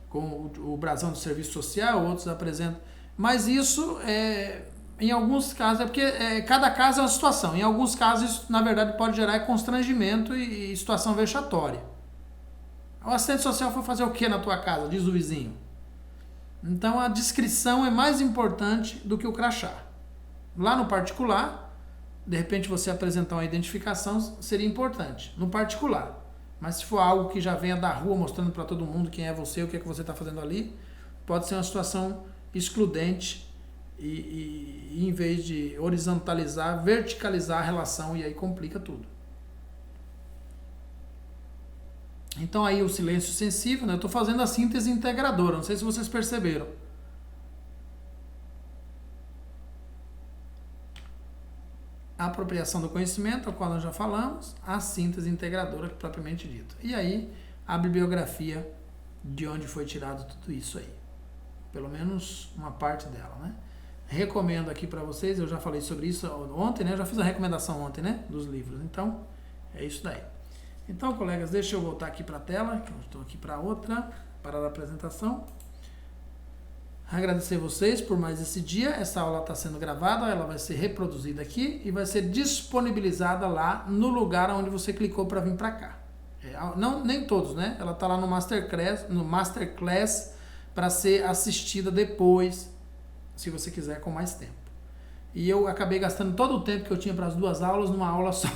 com o brasão do serviço social, outros apresentam. Mas isso, em alguns casos, porque cada caso é uma situação. Em alguns casos, isso, na verdade, pode gerar constrangimento e situação vexatória. O assistente social foi fazer o que na tua casa, diz o vizinho. Então, a descrição é mais importante do que o crachá. Lá no particular, de repente você apresentar uma identificação seria importante, no particular. Mas se for algo que já venha da rua mostrando para todo mundo quem é você, o que é que você está fazendo ali, pode ser uma situação excludente e em vez de horizontalizar, verticalizar a relação e aí complica tudo. Então aí o silêncio sensível, né? Eu estou fazendo a síntese integradora, não sei se vocês perceberam. A apropriação do conhecimento, a qual nós já falamos, a síntese integradora, propriamente dita. E aí, a bibliografia de onde foi tirado tudo isso aí. Pelo menos uma parte dela, né? Recomendo aqui para vocês, eu já falei sobre isso ontem, né? Eu já fiz a recomendação ontem, né? Dos livros. Então, é isso daí. Então, colegas, deixa eu voltar aqui para a tela, que eu estou aqui para outra, para a apresentação. Agradecer vocês por mais esse dia. Essa aula está sendo gravada, ela vai ser reproduzida aqui e vai ser disponibilizada lá no lugar onde você clicou para vir para cá. Não, nem todos, né? Ela está lá no Masterclass para ser assistida depois, se você quiser, com mais tempo. E eu acabei gastando todo o tempo que eu tinha para as duas aulas numa aula só.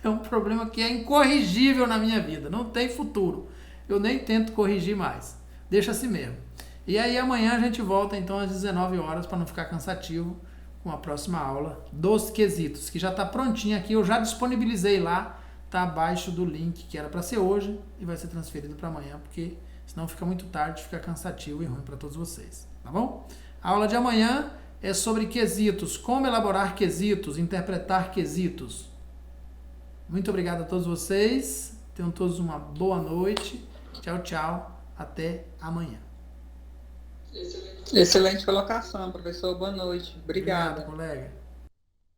É um problema que é incorrigível na minha vida, não tem futuro. Eu nem tento corrigir mais, deixa assim mesmo. E aí amanhã a gente volta então às 19 horas para não ficar cansativo com a próxima aula dos quesitos, que já está prontinha aqui, eu já disponibilizei lá, está abaixo do link que era para ser hoje e vai ser transferido para amanhã, porque senão fica muito tarde, fica cansativo e ruim para todos vocês, tá bom? A aula de amanhã é sobre quesitos, como elaborar quesitos, interpretar quesitos. Muito obrigado a todos vocês, tenham todos uma boa noite Tchau, tchau. Até amanhã. Excelente colocação, professor. Boa noite. Obrigada. Obrigado, colega.